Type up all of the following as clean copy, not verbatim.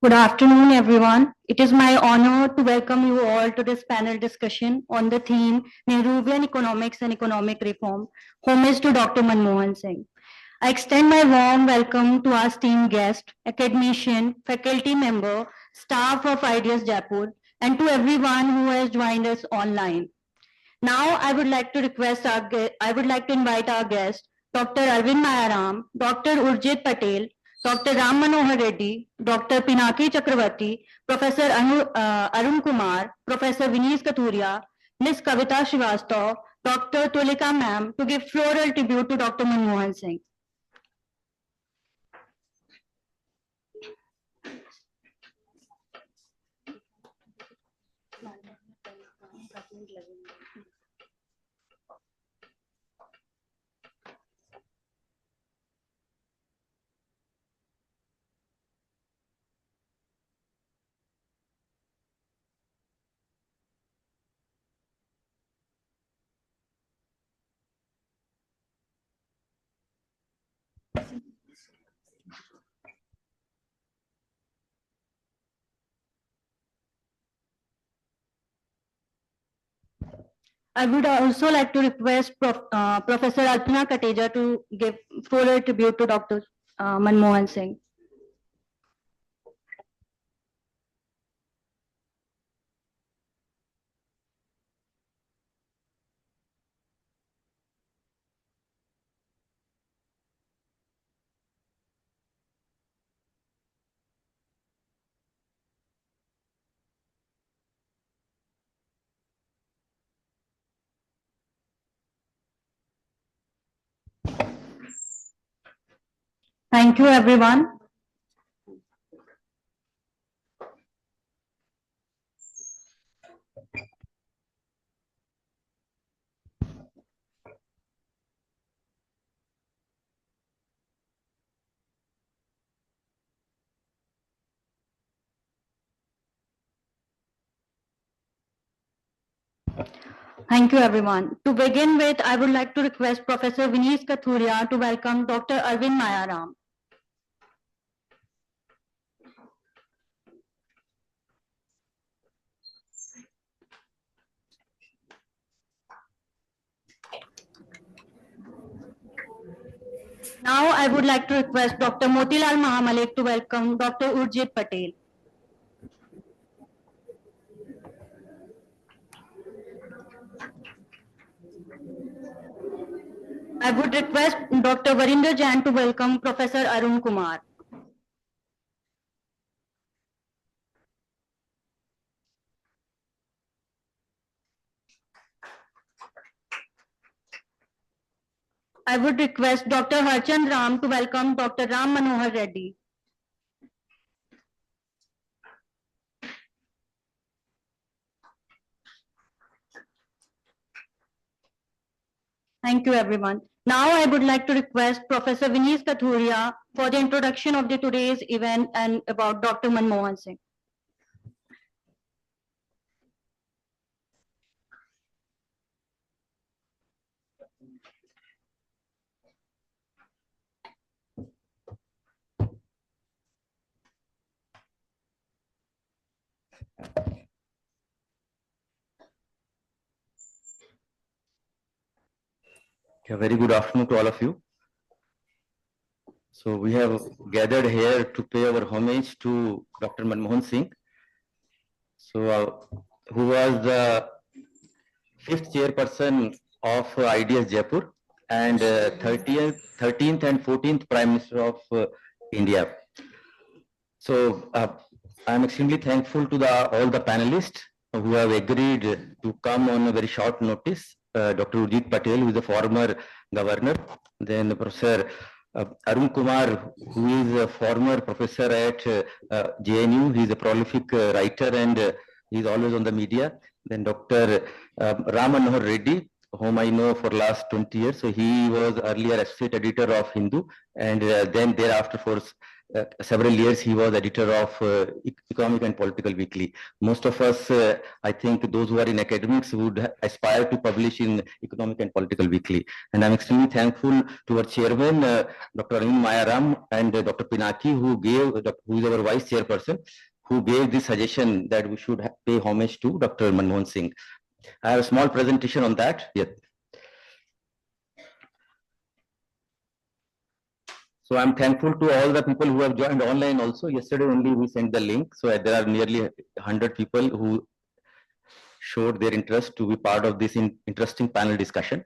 Good afternoon, everyone. It is my honor to welcome you all to this panel discussion on the theme Nehruvian Economics and Economic Reform, homage to Dr. Manmohan Singh. I extend my warm welcome to our esteemed guest, academician, faculty member, staff of Ideas Jaipur, and to everyone who has joined us online. Now, I would like to invite our guest, Dr. Arvind Mayaram, Dr. Urjit Patel, Dr. Ram Manohar Reddy, Dr. Pinaki Chakravarti, Professor Arun Kumar, Professor Vineet Kathuria, Ms. Kavita Srivastav, Dr. Tulika Ma'am to give floral tribute to Dr. Manmohan Singh. I would also like to request Professor Alpana Kateja to give floral tribute to Dr. Manmohan Singh. Thank you, everyone. Thank you, everyone. To begin with, I would like to request Professor Vineet Kathuria to welcome Dr. Arvind Mayaram. Now, I would like to request Dr. Motilal Mahamalik to welcome Dr. Urjit Patel. I would request Dr. Varinder Jain to welcome Professor Arun Kumar. I would request Dr. Harchand Ram to welcome Dr. Ram Manohar Reddy. Thank you, everyone. Now I would like to request Professor Vineet Kathuria for the introduction of today's event and about Dr. Manmohan Singh. A very good afternoon to all of you. So we have gathered here to pay our homage to Dr. Manmohan Singh, who was the 5th chairperson of Ideas Jaipur and 13th and 14th Prime Minister of India. So I'm extremely thankful to all the panelists who have agreed to come on a very short notice. Dr. Urjit Patel, who is the former governor, then Professor Arun Kumar, who is a former professor at JNU. He is a prolific writer and he is always on the media. Then Dr. Ram Manohar Reddy, whom I know for last 20 years. So he was earlier associate editor of Hindu and then thereafter for several years he was editor of Economic and Political Weekly. Most of us, I think those who are in academics would aspire to publish in Economic and Political Weekly. And I'm extremely thankful to our chairman, Dr. Arvind Mayaram, and Dr. Pinaki, who is our vice chairperson, who gave this suggestion that we should pay homage to Dr. Manmohan Singh. I have a small presentation on that. Yes. So I'm thankful to all the people who have joined online also. Yesterday only we sent the link. So there are nearly 100 people who showed their interest to be part of this interesting panel discussion.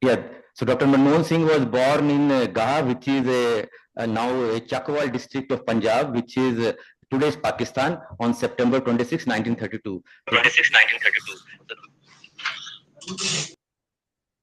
Yeah, so Dr. Manmohan Singh was born in Gaha, which is now a Chakwal district of Punjab, which is today's Pakistan, on September 26, 1932.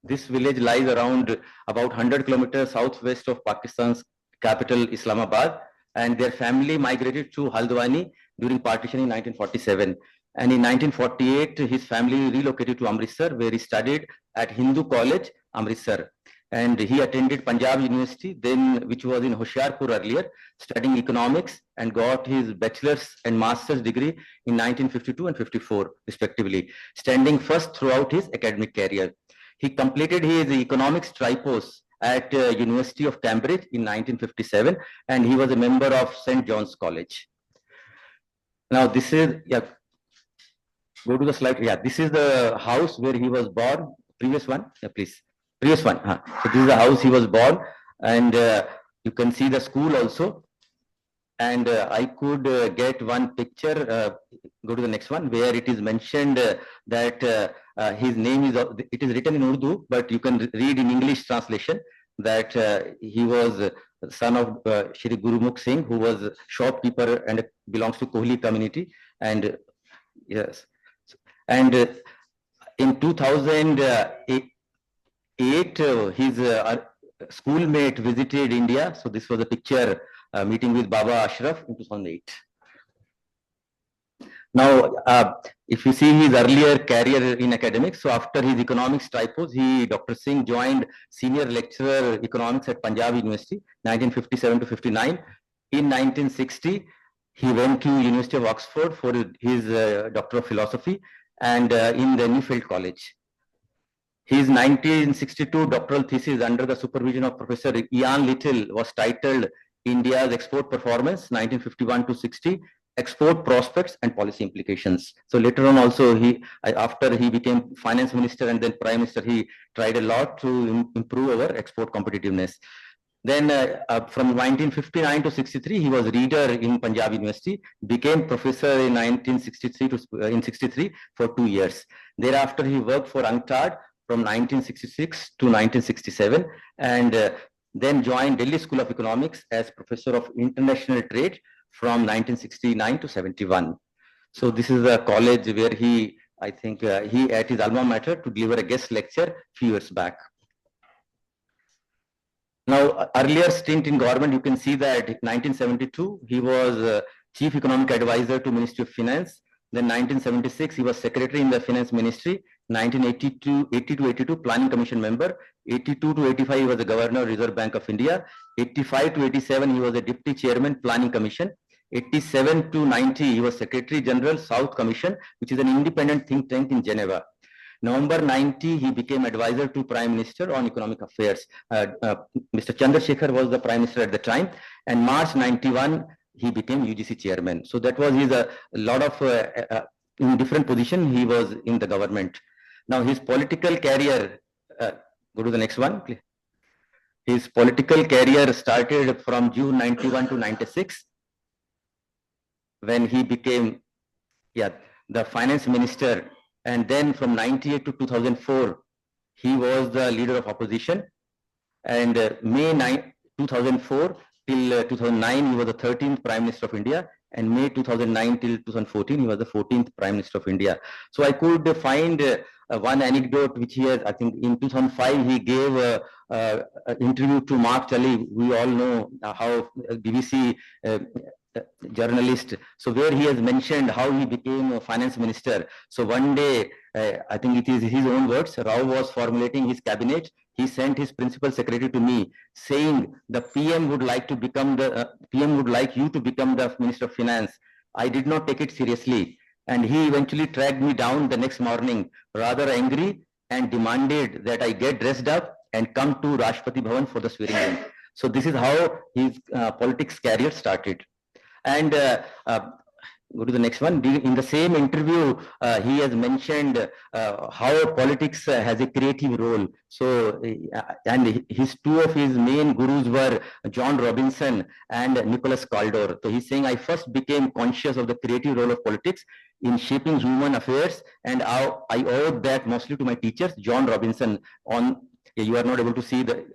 This village lies around about 100 kilometers southwest of Pakistan's capital, Islamabad, and their family migrated to Haldwani during partition in 1947. And in 1948, his family relocated to Amritsar, where he studied at Hindu College, Amritsar. And he attended Punjab University, then which was in Hoshiarpur earlier, studying economics, and got his bachelor's and master's degree in 1952 and 54, respectively, standing first throughout his academic career. He completed his economics tripos at University of Cambridge in 1957, and he was a member of St. John's College. Now this is, yeah, go to the slide. Yeah, this is the house where he was born. Previous one, yeah, please. Previous one. So this is the house he was born, and you can see the school also. And I could get one picture, go to the next one, where it is mentioned that his name is, it is written in Urdu, but you can read in English translation that he was son of Shri Gurumukh Singh, who was a shopkeeper and belongs to Kohli community. And yes, and in 2008, his schoolmate visited India. So this was a picture meeting with Baba Ashraf in 2008. Now, if you see his earlier career in academics, so after his economics typos, Dr. Singh joined senior lecturer economics at Punjab University, 1957 to 59. In 1960, he went to University of Oxford for his Doctor of Philosophy, and in the Newfield College. His 1962 doctoral thesis under the supervision of Professor Ian Little was titled India's Export Performance, 1951 to 60, Export Prospects and Policy Implications. So later on also, after he became finance minister and then prime minister, he tried a lot to improve our export competitiveness. Then from 1959 to 63, he was reader in Punjab University, became professor in 1963 for 2 years. Thereafter, he worked for UNCTAD from 1966 to 1967, and then joined Delhi School of Economics as professor of international trade from 1969 to 71. So this is a college where he at his alma mater to deliver a guest lecture a few years back. Now, earlier stint in government, you can see that in 1972, he was chief economic advisor to Ministry of Finance. Then 1976, he was secretary in the finance ministry. 1982, 82, planning commission member. 82 to 85, he was the governor of Reserve Bank of India. 85 to 87, he was a deputy chairman, planning commission. 87 to 90, he was secretary general, South Commission, which is an independent think tank in Geneva. November 90, he became advisor to Prime Minister on economic affairs. Mr. Chandrasekhar was the Prime Minister at the time. And March 91, he became UGC chairman. So that was his a lot of in different position he was in the government. Now his political career, go to the next one, please. His political career started from June 91 to 96, when he became the finance minister. And then from 98 to 2004, he was the leader of opposition. And May 9, 2004 till 2009, he was the 13th Prime Minister of India. And May 2009 till 2014, he was the 14th Prime Minister of India. So I could find one anecdote which he has, I think in 2005, he gave an interview to Mark Tully. We all know how BBC journalist. So where he has mentioned how he became a finance minister. So one day, I think it is his own words, Rao was formulating his cabinet. He sent his principal secretary to me saying the PM would like to become the PM would like you to become the Minister of Finance. I did not take it seriously. And he eventually tracked me down the next morning, rather angry, and demanded that I get dressed up and come to Rashtrapati Bhavan for the swearing in. So this is how his politics career started. And go to the next one. In the same interview, he has mentioned how politics has a creative role. So, and his two of his main gurus were John Robinson and Nicholas Caldor. So he's saying, I first became conscious of the creative role of politics in shaping human affairs, and I owed that mostly to my teachers, John Robinson. You are not able to see the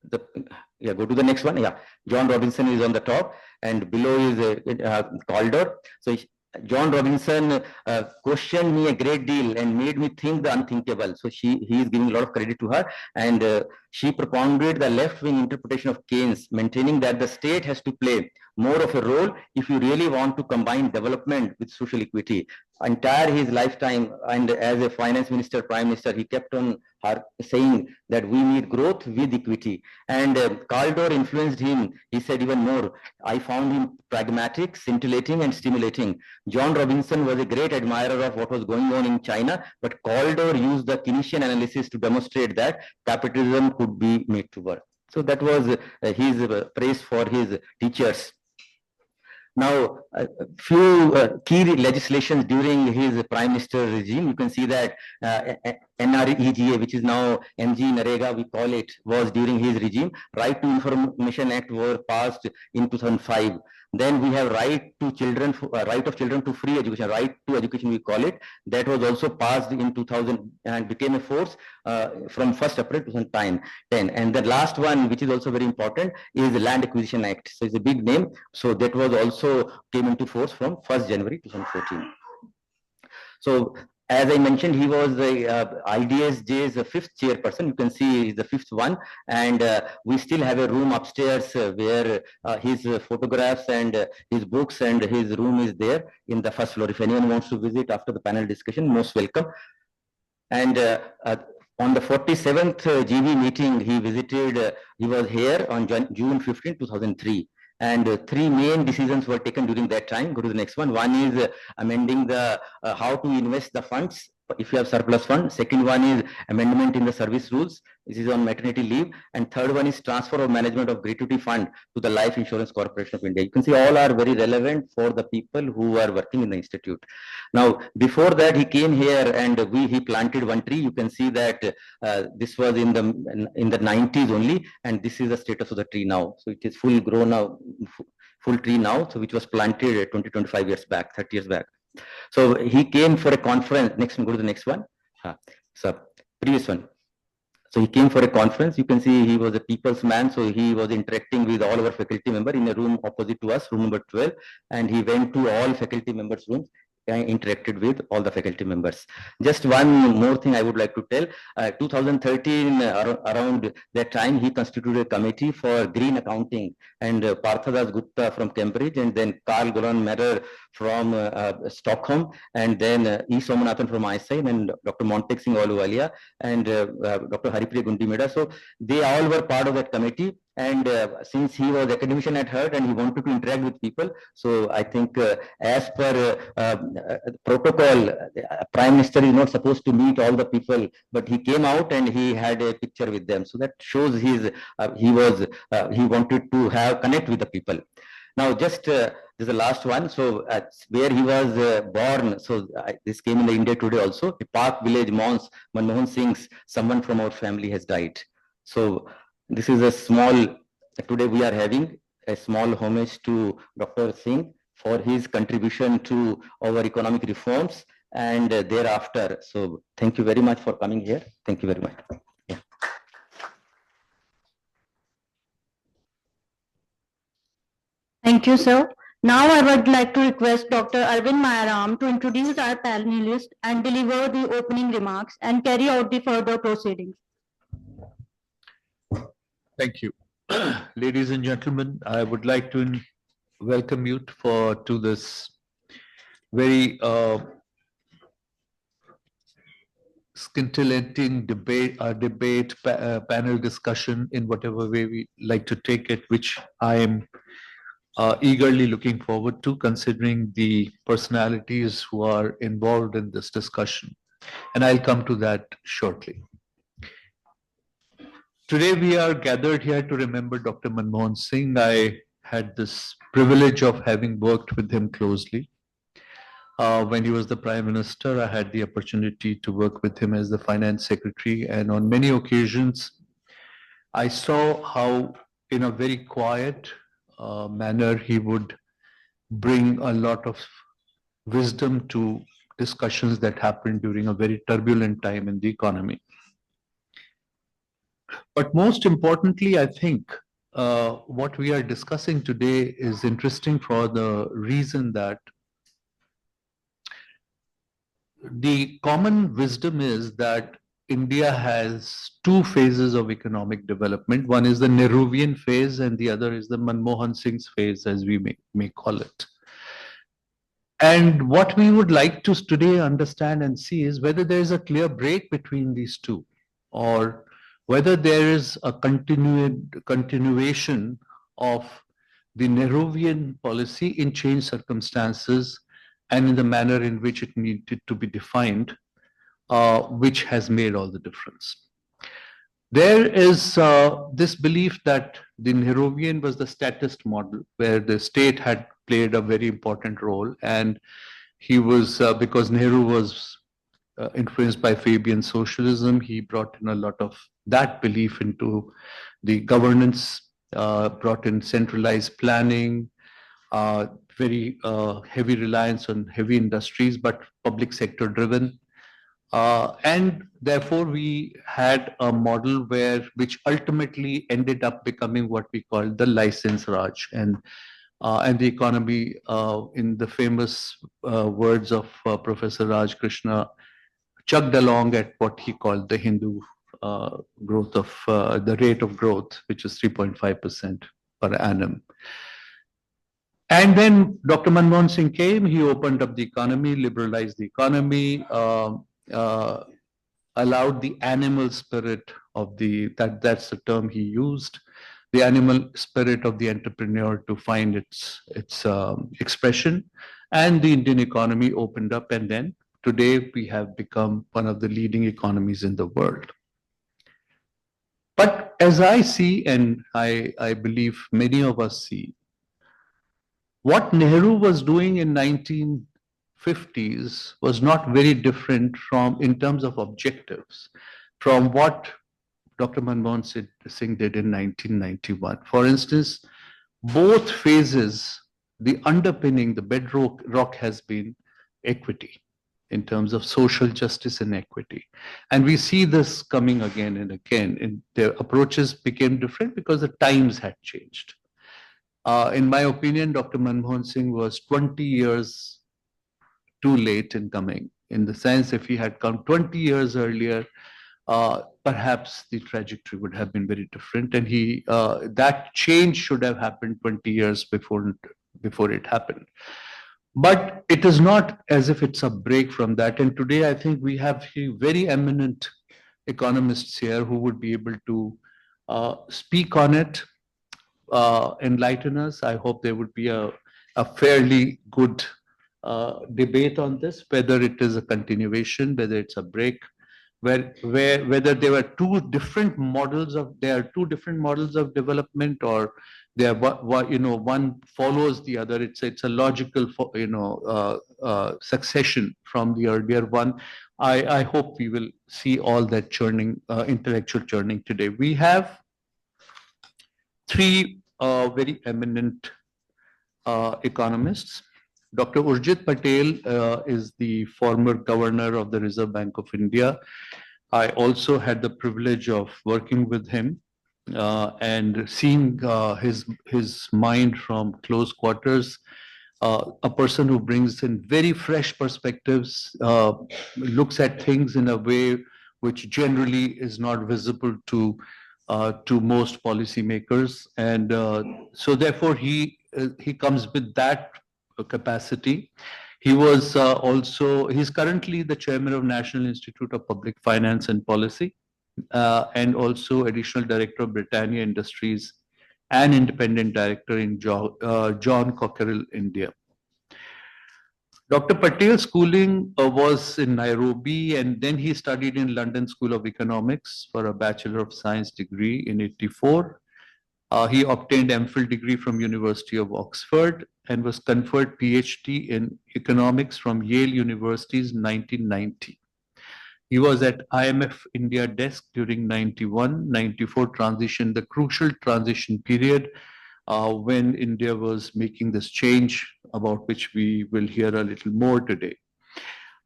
go to the next one. Yeah, John Robinson is on the top, and below is Caldor. So John Robinson questioned me a great deal and made me think the unthinkable. So he is giving a lot of credit to her, and she propounded the left-wing interpretation of Keynes, maintaining that the state has to play more of a role if you really want to combine development with social equity. Entire his lifetime, and as a finance minister, prime minister, he kept on saying that we need growth with equity. And Caldor influenced him. He said even more. I found him pragmatic, scintillating, and stimulating. John Robinson was a great admirer of what was going on in China, but Caldor used the Keynesian analysis to demonstrate that capitalism could be made to work. So that was his praise for his teachers. Now, a few key legislations during his prime minister regime. You can see that NREGA, which is now MG Narega, we call it, was during his regime. Right to Information Act was passed in 2005. Then we have right of children to free education, right to education we call it. That was also passed in 2000 and became a force from 1st April 2010. And the last one, which is also very important, is the Land Acquisition Act. So it's a big name. So that was also came into force from 1st January 2014. So as I mentioned, he was the IDSJ's fifth chairperson. You can see he's the fifth one, and we still have a room upstairs where his photographs and his books and his room is there in the first floor. If anyone wants to visit after the panel discussion, most welcome. And on the 47th GV meeting, he visited, he was here on June 15, 2003. And three main decisions were taken during that time. Go to the next one. One is amending the how to invest the funds if you have surplus fund. Second one is amendment in the service rules. This is on maternity leave. And third one is transfer of management of gratuity fund to the Life Insurance Corporation of India. You can see all are very relevant for the people who are working in the institute. Now, before that, he came here and he planted one tree. You can see that this was in the 90s only, and this is the status of the tree now. So it is full grown now, full tree now. So which was planted 25 years back, 30 years back. So he came for a conference. Next one, go to the next one. So previous one. So he came for a conference. You can see he was a people's man. So he was interacting with all our faculty members in a room opposite to us, room number 12. And he went to all faculty members' rooms and interacted with all the faculty members. Just one more thing I would like to tell. 2013, around that time, he constituted a committee for green accounting, and Parthadas Gupta from Cambridge, and then Carl Goran Merer from Stockholm, and then E. Somanathan from ISIN, and Dr. Montek Singh Ahluwalia, and Dr. Haripriya Gundimeda. So they all were part of that committee. And since he was academician at heart and he wanted to interact with people, so I think as per protocol, Prime Minister is not supposed to meet all the people, but he came out and he had a picture with them. So that shows his he wanted to connect with the people. Now, just this is the last one. So where he was born. So this came in the India Today also. A Park Village, Mons, Manmohan Singh's, someone from our family has died. So this is a small, today we are having a small homage to Dr. Singh for his contribution to our economic reforms and thereafter. So thank you very much for coming here. Thank you very much. Yeah. Thank you, sir. Now I would like to request Dr. Arvind Mayaram to introduce our panelists and deliver the opening remarks and carry out the further proceedings. Thank you. Ladies and gentlemen, I would like to welcome you to this very scintillating debate panel discussion in whatever way we like to take it, which I am eagerly looking forward to, considering the personalities who are involved in this discussion. And I'll come to that shortly. Today, we are gathered here to remember Dr. Manmohan Singh. I had this privilege of having worked with him closely. When he was the Prime Minister, I had the opportunity to work with him as the Finance Secretary. And on many occasions, I saw how, in a very quiet manner, he would bring a lot of wisdom to discussions that happened during a very turbulent time in the economy. But most importantly, I think what we are discussing today is interesting for the reason that the common wisdom is that India has two phases of economic development. One is the Nehruvian phase, and the other is the Manmohan Singh's phase, as we may call it. And what we would like to today understand and see is whether there is a clear break between these two, or whether there is a continuation of the Nehruvian policy in changed circumstances and in the manner in which it needed to be defined, which has made all the difference. There is this belief that the Nehruvian was the statist model, where the state had played a very important role, and he was, because Nehru was influenced by Fabian socialism, he brought in a lot of that belief into the governance, brought in centralized planning, very heavy reliance on heavy industries, but public sector driven. And therefore, we had a model which ultimately ended up becoming what we call the license Raj, and the economy, in the famous words of Professor Raj Krishna, chugged along at what he called the Hindu growth of the rate of growth, which is 3.5% per annum. And then Dr. Manmohan Singh came, he opened up the economy, liberalized the economy, allowed the animal spirit of that's the term he used, the animal spirit of the entrepreneur to find its expression. And the Indian economy opened up, and then today we have become one of the leading economies in the world. But as I see, and I believe many of us see, what Nehru was doing in 1950s was not very different from, in terms of objectives, from what Dr. Manmohan Singh did in 1991. For instance, both phases, the underpinning, the bedrock has been equity in terms of social justice and equity. And we see this coming again and again. And their approaches became different because the times had changed. In my opinion, Dr. Manmohan Singh was 20 years too late in coming, in the sense if he had come 20 years earlier, perhaps the trajectory would have been very different. And that change should have happened 20 years before it happened. But it is not as if it's a break from that. And today, I think we have very eminent economists here who would be able to speak on it, enlighten us. I hope there would be a fairly good debate on this, whether it is a continuation, whether it's a break, whether there are two different models of development, or one follows the other. It's a logical succession from the earlier one. I hope we will see all that churning, intellectual churning today. We have three very eminent economists. Dr. Urjit Patel is the former governor of the Reserve Bank of India. I also had the privilege of working with him and seeing his mind from close quarters. A person who brings in very fresh perspectives, looks at things in a way which generally is not visible to most policymakers, and so therefore he he comes with that capacity. He was he's currently the chairman of National Institute of Public Finance and Policy, and also additional director of Britannia Industries and independent director in John Cockerill, India. Dr. Patel's schooling was in Nairobi, and then he studied in London School of Economics for a Bachelor of Science degree in 84. He obtained MPhil degree from University of Oxford and was conferred PhD in economics from Yale University's 1990. He was at IMF India desk during 91, 94 transition, the crucial transition period when India was making this change, about which we will hear a little more today.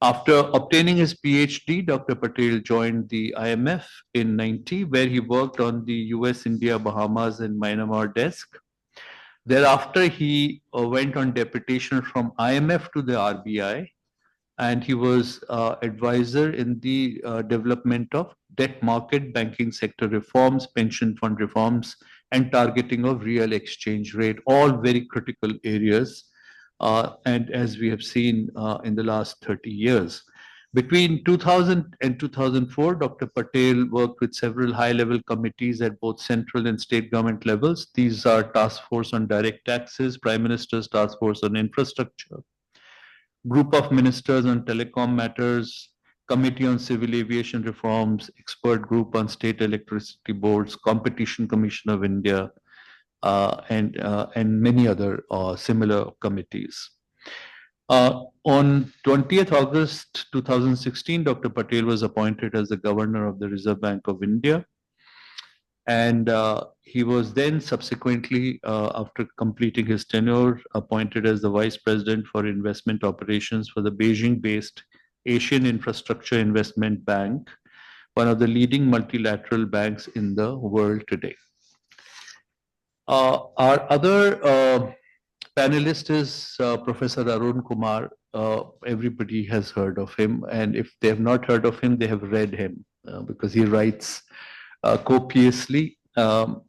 After obtaining his PhD, Dr. Patel joined the IMF in 90, where he worked on the US, India, Bahamas, and Myanmar desk. Thereafter, he went on deputation from IMF to the RBI, and he was advisor in the development of debt market, banking sector reforms, pension fund reforms, and targeting of real exchange rate, all very critical areas. And as we have seen in the last 30 years. Between 2000 and 2004, Dr. Patel worked with several high-level committees at both central and state government levels. These are Task Force on Direct Taxes, Prime Minister's Task Force on Infrastructure, Group of Ministers on Telecom Matters, Committee on Civil Aviation Reforms, Expert Group on State Electricity Boards, Competition Commission of India, and many other similar committees. On 20th August 2016, Dr. Patel was appointed as the Governor of the Reserve Bank of India. And he was then subsequently, after completing his tenure, appointed as the Vice President for Investment Operations for the Beijing-based Asian Infrastructure Investment Bank, one of the leading multilateral banks in the world today. Our other panelist is Professor Arun Kumar. Everybody has heard of him, and if they have not heard of him, they have read him because he writes copiously. Dr.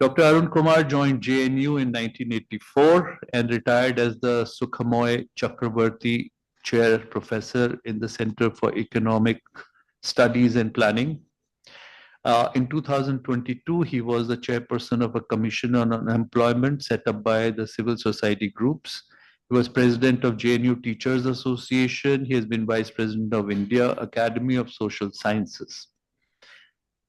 Arun Kumar joined JNU in 1984 and retired as the Sukhamoy Chakrabarti Chair Professor in the Center for Economic Studies and Planning. In 2022, he was the chairperson of a commission on unemployment set up by the civil society groups. He was president of JNU Teachers Association. He has been vice president of India Academy of Social Sciences.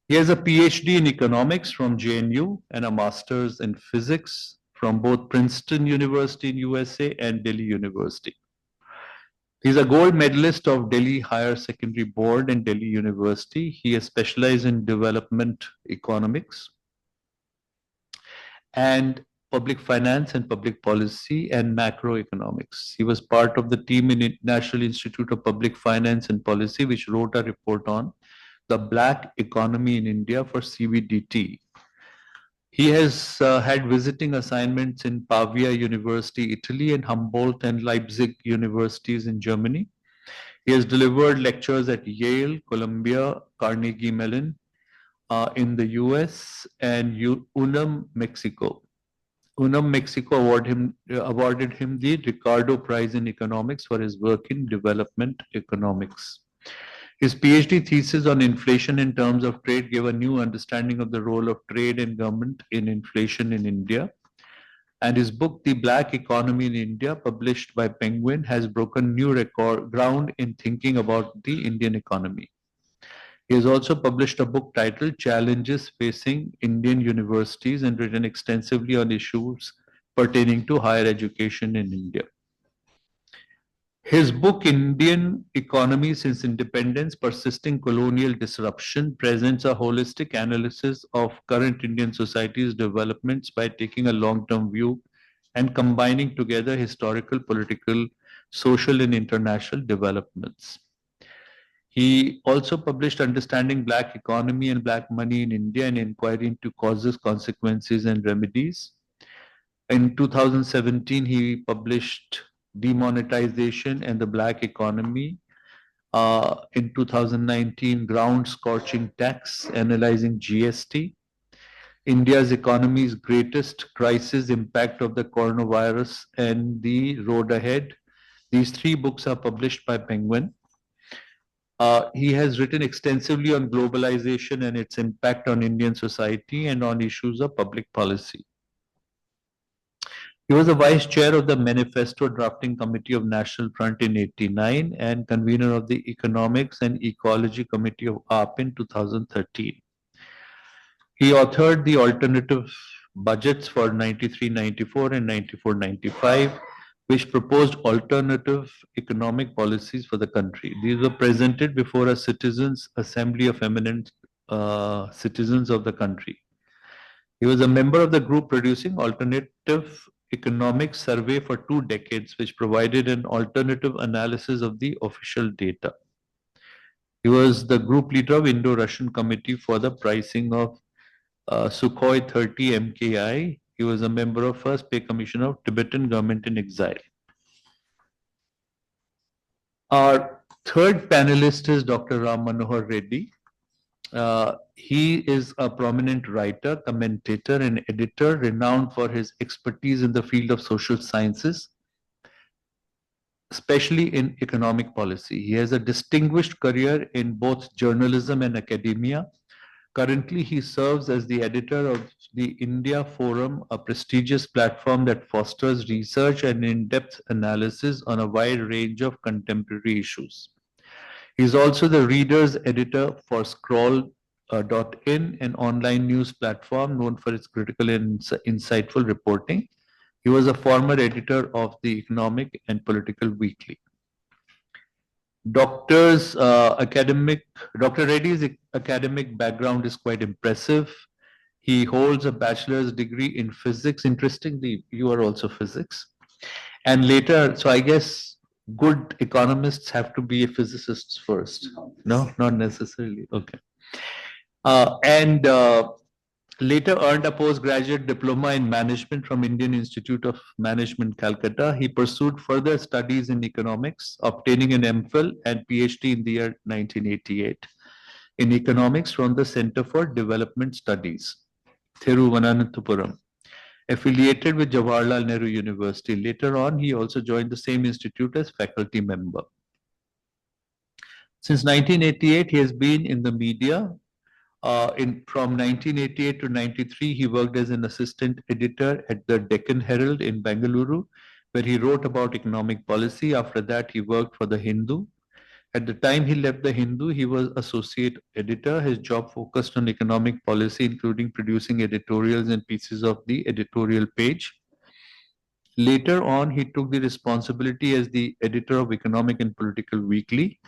He has a PhD in economics from JNU and a master's in physics from both Princeton University in USA and Delhi University. He's a gold medalist of Delhi Higher Secondary Board and Delhi University. He has specialized in development economics and public finance and public policy and macroeconomics. He was part of the team in National Institute of Public Finance and Policy, which wrote a report on the black economy in India for CBDT. He has had visiting assignments in Pavia University, Italy, and Humboldt and Leipzig universities in Germany. He has delivered lectures at Yale, Columbia, Carnegie Mellon in the US, and UNAM, Mexico. UNAM, Mexico awarded him the Ricardo Prize in Economics for his work in development economics. His PhD thesis on inflation in terms of trade gave a new understanding of the role of trade and government in inflation in India. And his book, The Black Economy in India, published by Penguin, has broken new ground in thinking about the Indian economy. He has also published a book titled Challenges Facing Indian Universities and written extensively on issues pertaining to higher education in India. His book, Indian Economy Since Independence, Persisting Colonial Disruption, presents a holistic analysis of current Indian society's developments by taking a long-term view and combining together historical, political, social, and international developments. He also published Understanding Black Economy and Black Money in India, an inquiry into causes, consequences, and remedies. In 2017, he published Demonetization and the Black Economy. In 2019, Ground Scorching Tax, Analyzing GST. India's economy's greatest crisis, impact of the coronavirus, and the road ahead. These three books are published by Penguin. He has written extensively on globalization and its impact on Indian society and on issues of public policy. He was the vice chair of the Manifesto Drafting Committee of National Front in 89 and convener of the Economics and Ecology Committee of AAP in 2013. He authored the alternative budgets for 93-94 and 94-95, which proposed alternative economic policies for the country. These were presented before a citizens' assembly of eminent citizens of the country. He was a member of the group producing alternative economic survey for 2 decades, which provided an alternative analysis of the official data. He was the group leader of Indo-Russian Committee for the pricing of Sukhoi 30 MKI. He was a member of First Pay Commission of Tibetan Government in Exile. Our third panelist is Dr. Ram Manohar Reddy. He is a prominent writer, commentator, and editor renowned for his expertise in the field of social sciences, especially in economic policy. He has a distinguished career in both journalism and academia. Currently, he serves as the editor of the India Forum, a prestigious platform that fosters research and in-depth analysis on a wide range of contemporary issues. He is also the reader's editor for Scroll.in, an online news platform known for its critical and insightful reporting. He was a former editor of the Economic and Political Weekly. Dr. Reddy's academic background is quite impressive. He holds a bachelor's degree in physics. Interestingly, you are also physics. And later, so I guess good economists have to be physicists first. No, not necessarily. Okay. And later earned a postgraduate diploma in management from Indian Institute of Management, Calcutta. He pursued further studies in economics, obtaining an MPhil and PhD in the year 1988 in economics from the Center for Development Studies, Thiruvananthapuram, affiliated with Jawaharlal Nehru University. Later on, he also joined the same institute as faculty member. Since 1988, he has been in the media. From 1988 to 93, he worked as an assistant editor at the Deccan Herald in Bengaluru, where he wrote about economic policy. After that, he worked for the Hindu. At the time he left the Hindu, he was associate editor. His job focused on economic policy, including producing editorials and pieces of the editorial page. Later on, he took the responsibility as the editor of Economic and Political Weekly,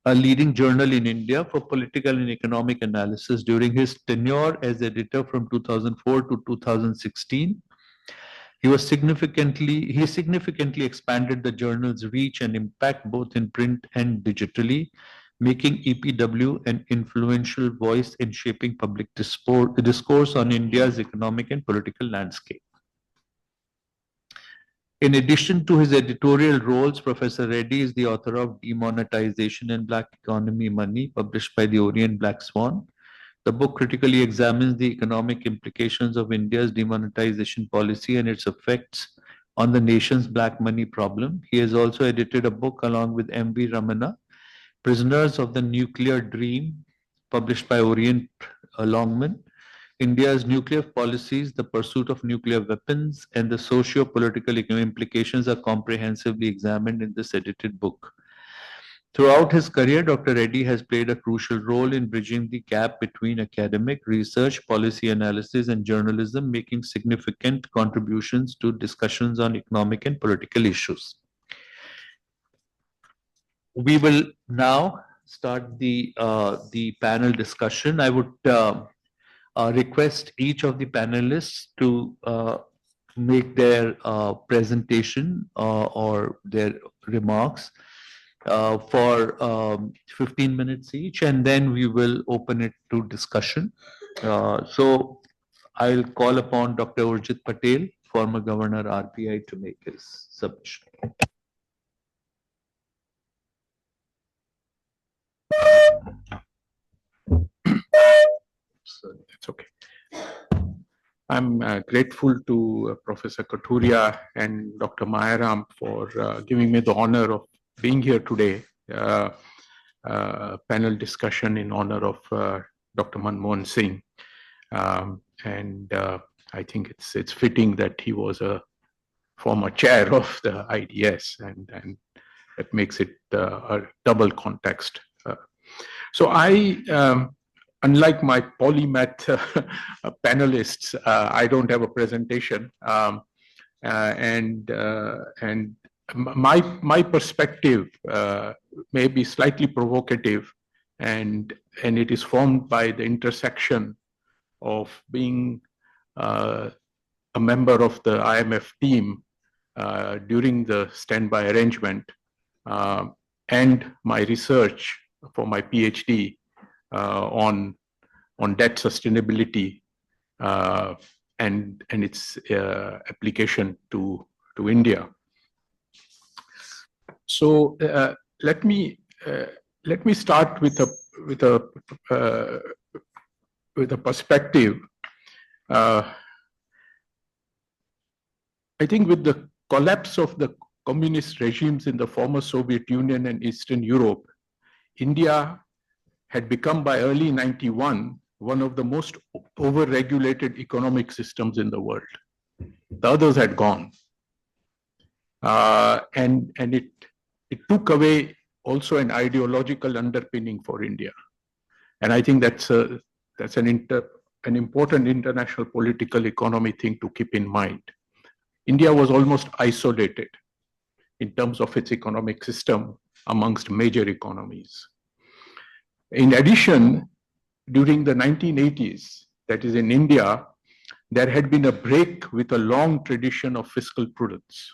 a leading journal in India for political and economic analysis. During his tenure as editor from 2004 to 2016, he significantly expanded the journal's reach and impact both in print and digitally, making EPW an influential voice in shaping public discourse on India's economic and political landscape. In addition to his editorial roles, Professor Reddy is the author of Demonetization and Black Economy Money, published by the Orient Black Swan. The book critically examines the economic implications of India's demonetization policy and its effects on the nation's black money problem. He has also edited a book along with M.V. Ramana, Prisoners of the Nuclear Dream, published by Orient Longman. India's nuclear policies, the pursuit of nuclear weapons, and the socio-political implications are comprehensively examined in this edited book. Throughout his career, Dr. Reddy has played a crucial role in bridging the gap between academic research, policy analysis, and journalism, making significant contributions to discussions on economic and political issues. We will now start the panel discussion. I would request each of the panelists to make their presentation or their remarks for 15 minutes each, and then we will open it to discussion. So I'll call upon Dr. Urjit Patel, former Governor RBI, to make his submission. So it's okay. I'm grateful to Professor Kathuria and Dr. Mayaram for giving me the honor of being here today. Panel discussion in honor of Dr. Manmohan Singh. And I think it's fitting that he was a former chair of the IDS, and that makes it a double context. So unlike my polymath panelists, I don't have a presentation, and my perspective may be slightly provocative, and it is formed by the intersection of being a member of the IMF team during the standby arrangement and my research for my PhD on debt sustainability and its application to India. So let me start with a perspective. I think with the collapse of the communist regimes in the former Soviet Union and Eastern Europe, India had become by early 91 one of the most over-regulated economic systems in the world. The others had gone. And it took away also an ideological underpinning for India. And I think that's an important international political economy thing to keep in mind. India was almost isolated in terms of its economic system amongst major economies. In addition, during the 1980s, that is in India, there had been a break with a long tradition of fiscal prudence.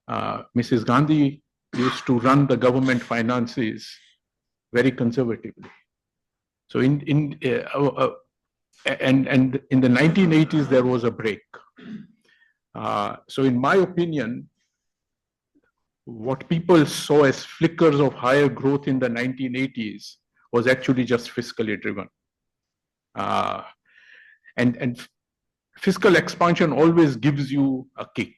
Mrs. Gandhi used to run the government finances very conservatively. So in the 1980s, there was a break. So in my opinion, what people saw as flickers of higher growth in the 1980s was actually just fiscally driven. And fiscal expansion always gives you a kick.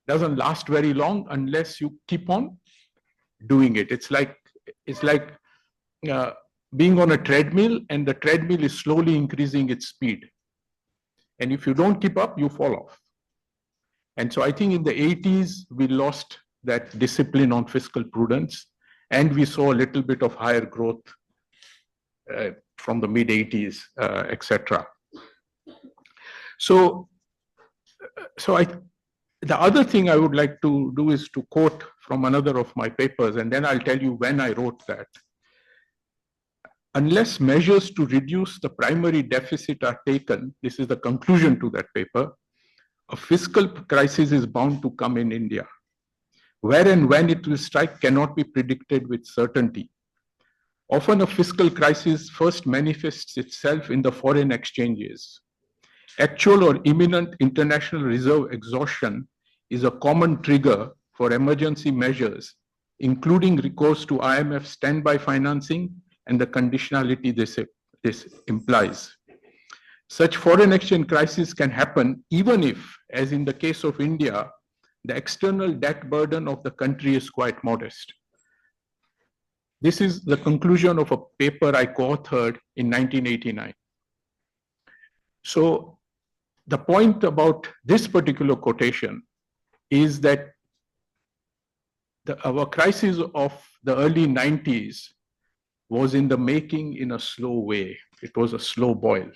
Doesn't last very long unless you keep on doing it. It's like being on a treadmill, and the treadmill is slowly increasing its speed. And if you don't keep up, you fall off. And so I think in the 80s, we lost that discipline on fiscal prudence, and we saw a little bit of higher growth from the mid 80s, etc. So the other thing I would like to do is to quote from another of my papers, and then I'll tell you when I wrote that. Unless measures to reduce the primary deficit are taken, this is the conclusion to that paper, a fiscal crisis is bound to come in India. Where and when it will strike cannot be predicted with certainty. Often a fiscal crisis first manifests itself in the foreign exchanges. Actual or imminent international reserve exhaustion is a common trigger for emergency measures, including recourse to IMF standby financing and the conditionality this implies. Such foreign exchange crises can happen even if, as in the case of India, the external debt burden of the country is quite modest. This is the conclusion of a paper I co-authored in 1989. So the point about this particular quotation is that our crisis of the early 90s was in the making in a slow way. It was a slow boil.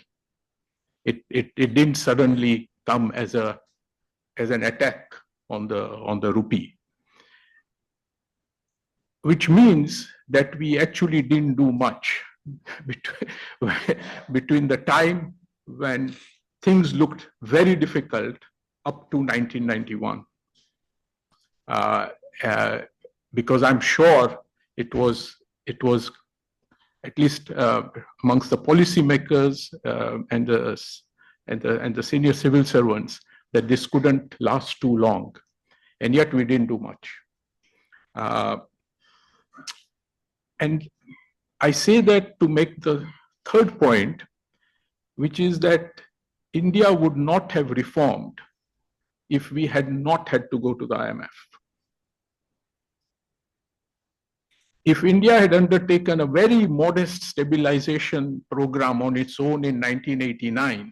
It didn't suddenly come as an attack on the rupee, which means that we actually didn't do much between the time when things looked very difficult up to 1991. Because I'm sure it was at least amongst the policymakers and the senior civil servants that this couldn't last too long, and yet we didn't do much. And I say that to make the third point, which is that India would not have reformed if we had not had to go to the IMF. If India had undertaken a very modest stabilization program on its own in 1989,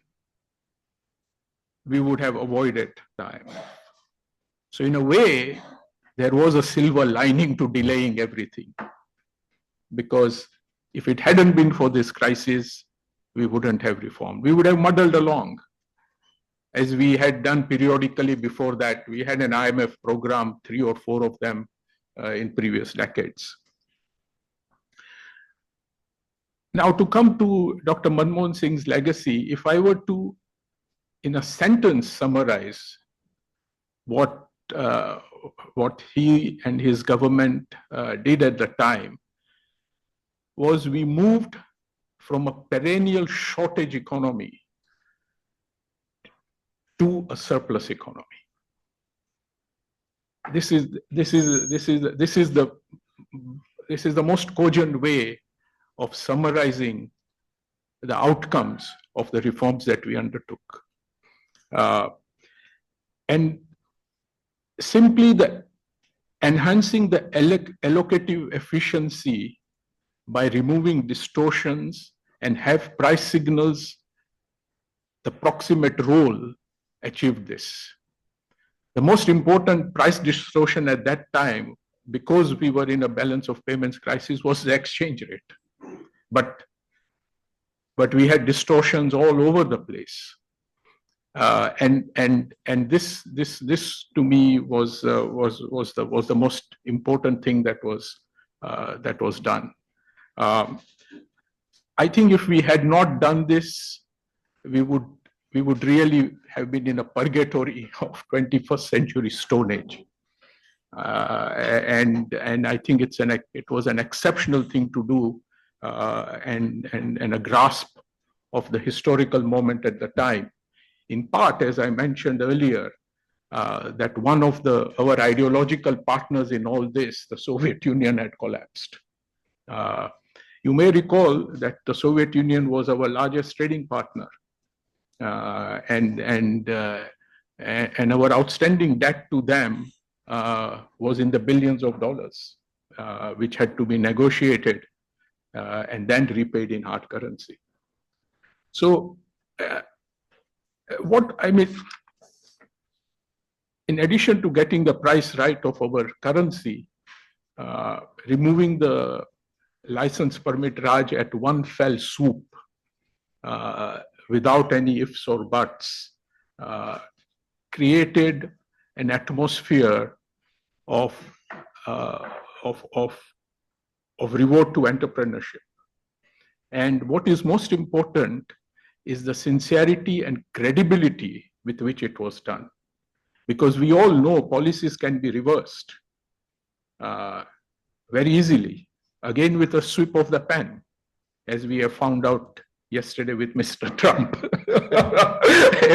we would have avoided the IMF. So in a way, there was a silver lining to delaying everything. Because if it hadn't been for this crisis, we wouldn't have reformed. We would have muddled along. As we had done periodically before that, we had an IMF program, 3 or 4 of them in previous decades. Now, to come to Dr. Manmohan Singh's legacy, if I were to, in a sentence, summarize what he and his government did at the time, was we moved from a perennial shortage economy to a surplus economy. This is the most cogent way of summarizing the outcomes of the reforms that we undertook. And simply enhancing the allocative efficiency by removing distortions and have price signals the proximate role achieved this. The most important price distortion at that time, because we were in a balance of payments crisis, was the exchange rate. But we had distortions all over the place. And this to me was the most important thing that was done. I think if we had not done this, we would really have been in a purgatory of 21st century Stone Age. And I think it was an exceptional thing to do, and a grasp of the historical moment at the time. In part, as I mentioned earlier, that one of our ideological partners in all this, the Soviet Union, had collapsed. You may recall that the Soviet Union was our largest trading partner, and our outstanding debt to them was in the billions of dollars, which had to be negotiated and then repaid in hard currency. So, in addition to getting the price right of our currency, removing the license permit Raj at one fell swoop, without any ifs or buts, created an atmosphere of reward to entrepreneurship. And what is most important is the sincerity and credibility with which it was done. Because we all know policies can be reversed very easily, again with a sweep of the pen, as we have found out yesterday with Mr. Trump.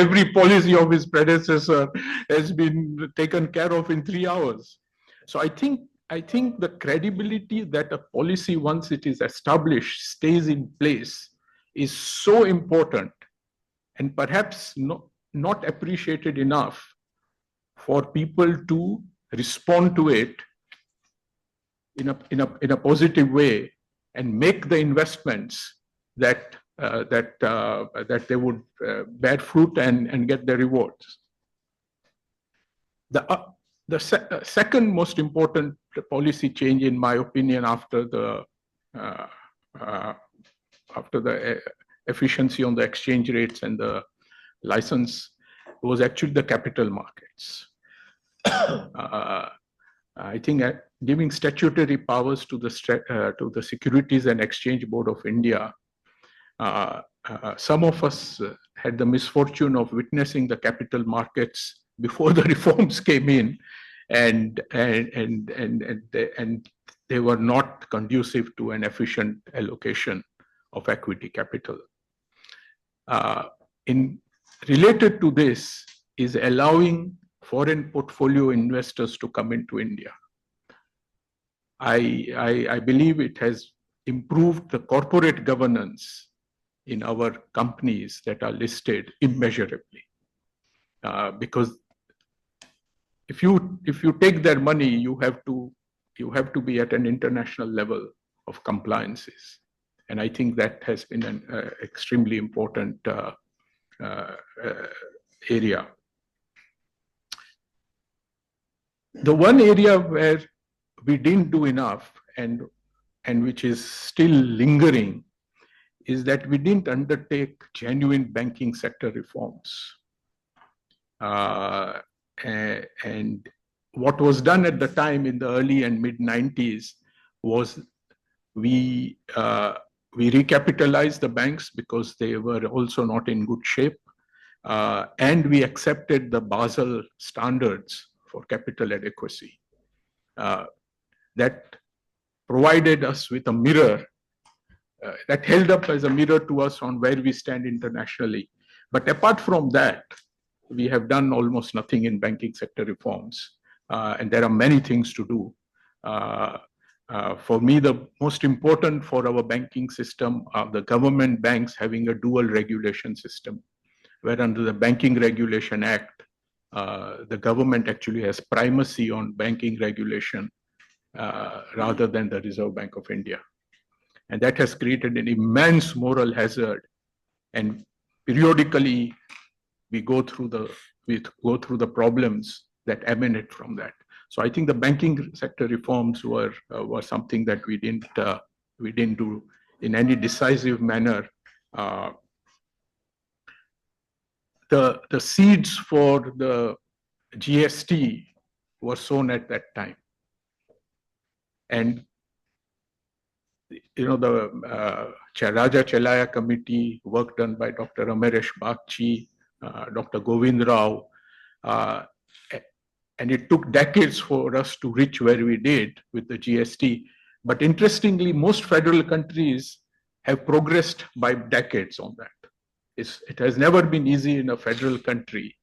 Every policy of his predecessor has been taken care of in 3 hours. So I think the credibility that a policy, once it is established, stays in place, is so important, and perhaps not appreciated enough for people to respond to it in a positive way and make the investments that they would bear fruit and get the rewards. The second most important policy change, in my opinion, after the efficiency on the exchange rates and the license, was actually the capital markets. I think giving statutory powers to the Securities and Exchange Board of India. Some of us had the misfortune of witnessing the capital markets before the reforms came in, and they were not conducive to an efficient allocation of equity capital. Related to this is allowing foreign portfolio investors to come into India. I believe it has improved the corporate governance in our companies that are listed immeasurably. Because if you take their money, you have to be at an international level of compliances, and I think that has been an extremely important area. The one area where we didn't do enough and which is still lingering is that we didn't undertake genuine banking sector reforms. And what was done at the time in the early and mid 90s was we recapitalized the banks because they were also not in good shape. And we accepted the Basel standards for capital adequacy. That provided us with a mirror, that held up as a mirror to us on where we stand internationally. But apart from that, we have done almost nothing in banking sector reforms. And there are many things to do. For me, the most important for our banking system are the government banks having a dual regulation system, where under the Banking Regulation Act, the government actually has primacy on banking regulation rather than the Reserve Bank of India. And that has created an immense moral hazard. And periodically, we go through the problems that emanate from that. So I think the banking sector reforms were something that we didn't do in any decisive manner. The seeds for the GST were sown at that time. And the Raja Chelaya committee, work done by Dr. Amaresh Bagchi, Dr. Govind Rao, and it took decades for us to reach where we did with the GST. But interestingly, most federal countries have progressed by decades on that. It has never been easy in a federal country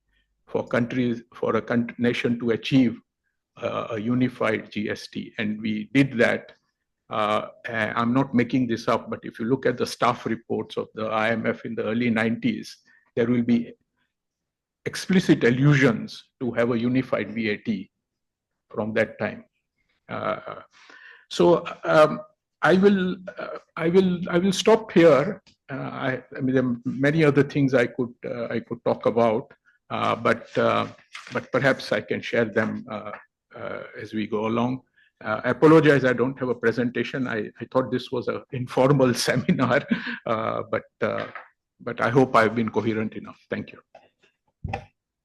for a nation to achieve a unified GST, and we did that. I'm not making this up, but if you look at the staff reports of the IMF in the early 90s, there will be explicit allusions to have a unified VAT from that time. So I will stop here. I mean, there are many other things I could talk about, but perhaps I can share them as we go along. I apologize, I don't have a presentation. I thought this was an informal seminar, but I hope I've been coherent enough. Thank you.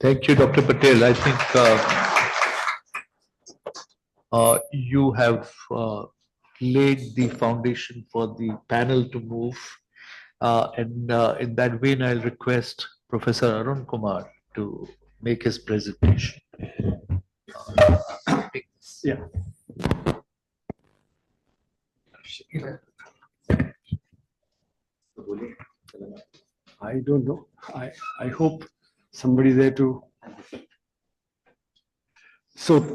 Thank you, Dr. Patel. I think you have laid the foundation for the panel to move. And in that vein, I'll request Professor Arun Kumar to make his presentation. Yeah. I don't know. I hope somebody there to. So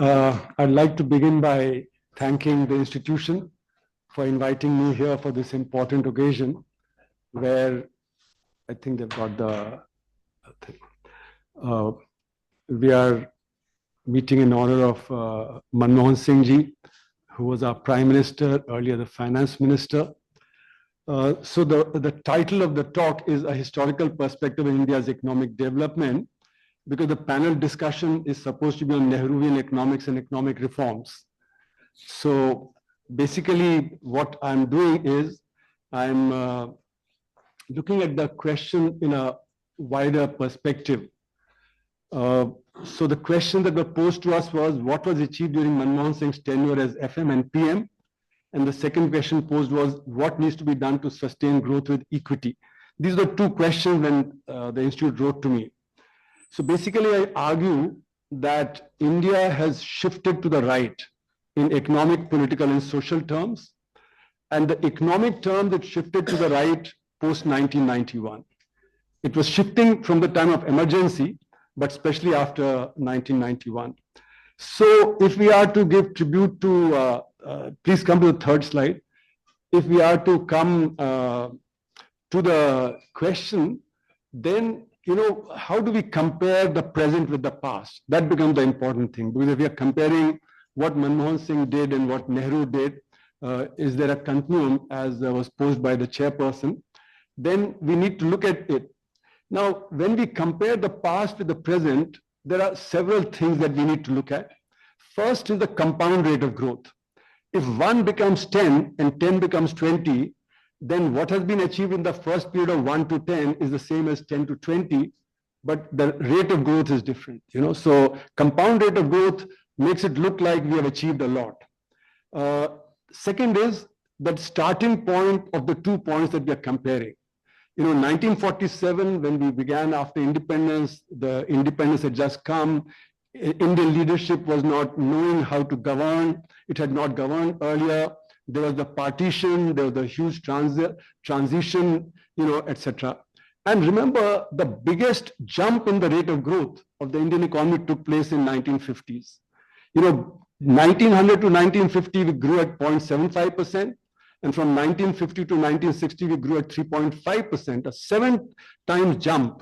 I'd like to begin by thanking the institution for inviting me here for this important occasion, where I think they've got the thing. We are meeting in honor of Manmohan Singh ji, who was our Prime Minister, earlier the Finance Minister. So the title of the talk is A Historical Perspective in India's Economic Development, because the panel discussion is supposed to be on Nehruvian economics and economic reforms. So basically what I'm doing is I'm looking at the question in a wider perspective. So the question that was posed to us was, what was achieved during Manmohan Singh's tenure as FM and PM? And the second question posed was, what needs to be done to sustain growth with equity? These are two questions when the institute wrote to me. So basically, I argue that India has shifted to the right in economic, political, and social terms. And the economic terms that shifted to the right post-1991. It was shifting from the time of emergency, but especially after 1991. So if we are to give tribute to, please come to the third slide. If we are to come to the question, then, how do we compare the present with the past? That becomes the important thing, because if we are comparing what Manmohan Singh did and what Nehru did, is there a continuum, as was posed by the chairperson? Then we need to look at it. Now, when we compare the past with the present, there are several things that we need to look at. First is the compound rate of growth. If 1 becomes 10 and 10 becomes 20, then what has been achieved in the first period of 1 to 10 is the same as 10 to 20, but the rate of growth is different. So compound rate of growth makes it look like we have achieved a lot. Second is that starting point of the 2 points that we are comparing. 1947, when we began after independence, the independence had just come. Indian leadership was not knowing how to govern. It had not governed earlier. There was the partition, there was the huge transition, etc. And remember, the biggest jump in the rate of growth of the Indian economy took place in 1950s. 1900 to 1950, we grew at 0.75%. And from 1950 to 1960, we grew at 3.5%, a 7 times jump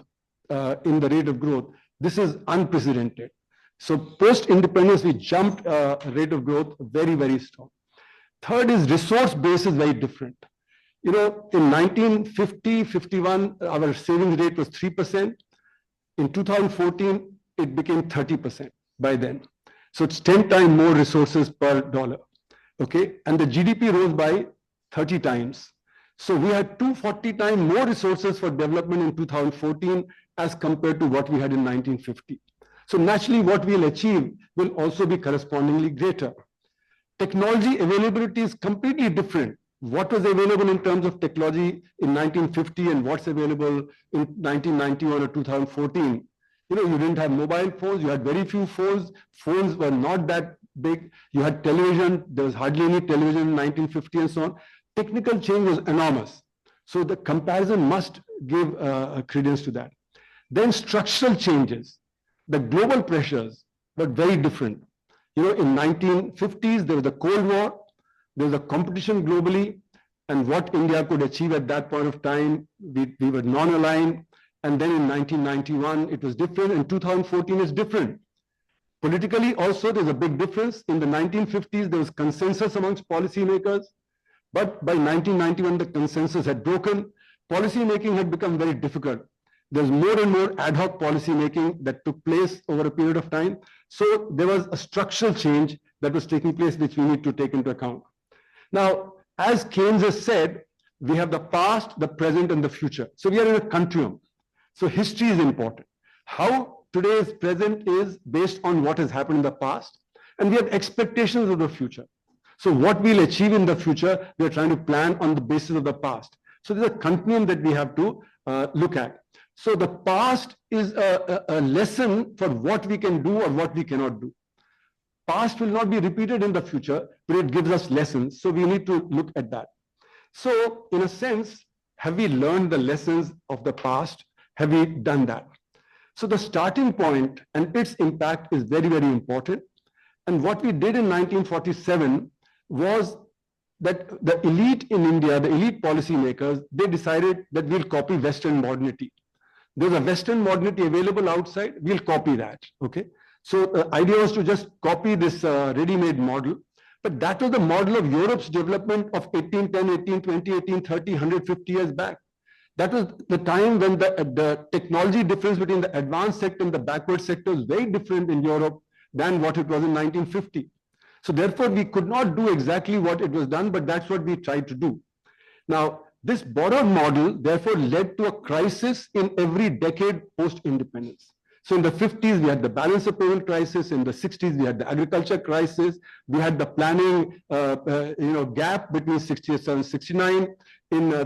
in the rate of growth. This is unprecedented. So post-independence, we jumped rate of growth very, very strong. Third is resource base is very different. In 1950, 51, our savings rate was 3%. In 2014, it became 30% by then. So it's 10 times more resources per dollar. Okay, and the GDP rose by 30 times. So we had 240 times more resources for development in 2014 as compared to what we had in 1950. So naturally, what we'll achieve will also be correspondingly greater. Technology availability is completely different. What was available in terms of technology in 1950 and what's available in 1991 or 2014. You didn't have mobile phones, you had very few phones. Phones were not that big. You had television, there was hardly any television in 1950 and so on. Technical change was enormous. So the comparison must give credence to that. Then structural changes. The global pressures were very different. In 1950s, there was the Cold War, there was a competition globally, and what India could achieve at that point of time, we were non-aligned. And then in 1991, it was different. In 2014, it's different. Politically, also, there's a big difference. In the 1950s, there was consensus amongst policymakers. But by 1991, the consensus had broken. Policymaking had become very difficult. There's more and more ad hoc policymaking that took place over a period of time. So there was a structural change that was taking place, which we need to take into account. Now, as Keynes has said, we have the past, the present, and the future. So we are in a continuum. So history is important. How today's present is based on what has happened in the past, and we have expectations of the future. So what we'll achieve in the future, we're trying to plan on the basis of the past. So there's a continuum that we have to look at. So the past is a lesson for what we can do or what we cannot do. Past will not be repeated in the future, but it gives us lessons. So we need to look at that. So in a sense, have we learned the lessons of the past? Have we done that? So the starting point and its impact is very, very important. And what we did in 1947 was that the elite in India, the elite policymakers, they decided that we'll copy Western modernity. There's a Western modernity available outside, we'll copy that, okay? So the idea was to just copy this ready-made model, but that was the model of Europe's development of 1810, 1820, 1830, 150 years back. That was the time when the technology difference between the advanced sector and the backward sector was very different in Europe than what it was in 1950. So therefore, we could not do exactly what it was done, but that's what we tried to do. Now, this borrowed model, therefore, led to a crisis in every decade post-independence. So in the 50s, we had the balance of payment crisis. In the 60s, we had the agriculture crisis. We had the planning gap between 67 and 69. In the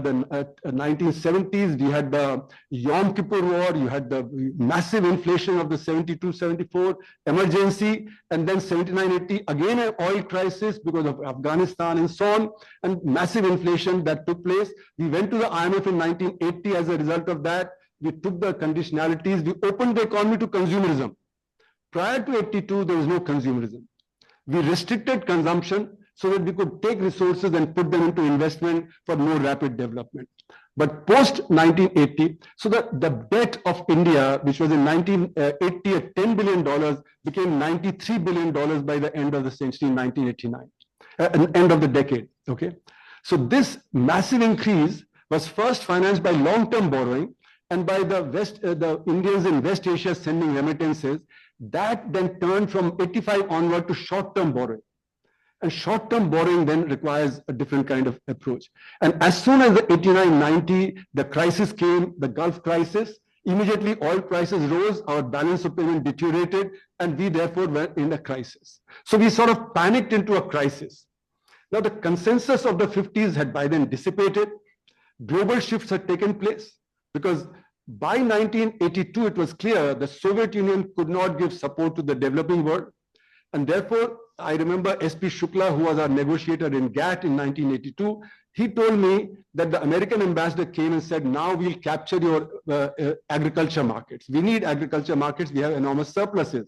1970s, we had the Yom Kippur War. You had the massive inflation of the 72, 74 emergency. And then 79, 80, again an oil crisis because of Afghanistan and so on. And massive inflation that took place. We went to the IMF in 1980 as a result of that. We took the conditionalities, we opened the economy to consumerism. Prior to 82, there was no consumerism. We restricted consumption so that we could take resources and put them into investment for more rapid development. But post 1980, so the debt of India, which was in 1980 at $10 billion, became $93 billion by the end of the century, 1989, end of the decade. Okay, so this massive increase was first financed by long-term borrowing and by the Indians in West Asia sending remittances. That then turned from 85 onward to short-term borrowing. And short-term borrowing then requires a different kind of approach. And as soon as the 89-90, the crisis came, the Gulf crisis, immediately oil prices rose, our balance of payment deteriorated, and we therefore were in a crisis. So we sort of panicked into a crisis. Now the consensus of the 50s had by then dissipated. Global shifts had taken place because by 1982, it was clear the Soviet Union could not give support to the developing world. And therefore, I remember S.P. Shukla, who was our negotiator in GATT in 1982, he told me that the American ambassador came and said, now we'll capture your agriculture markets. We need agriculture markets. We have enormous surpluses.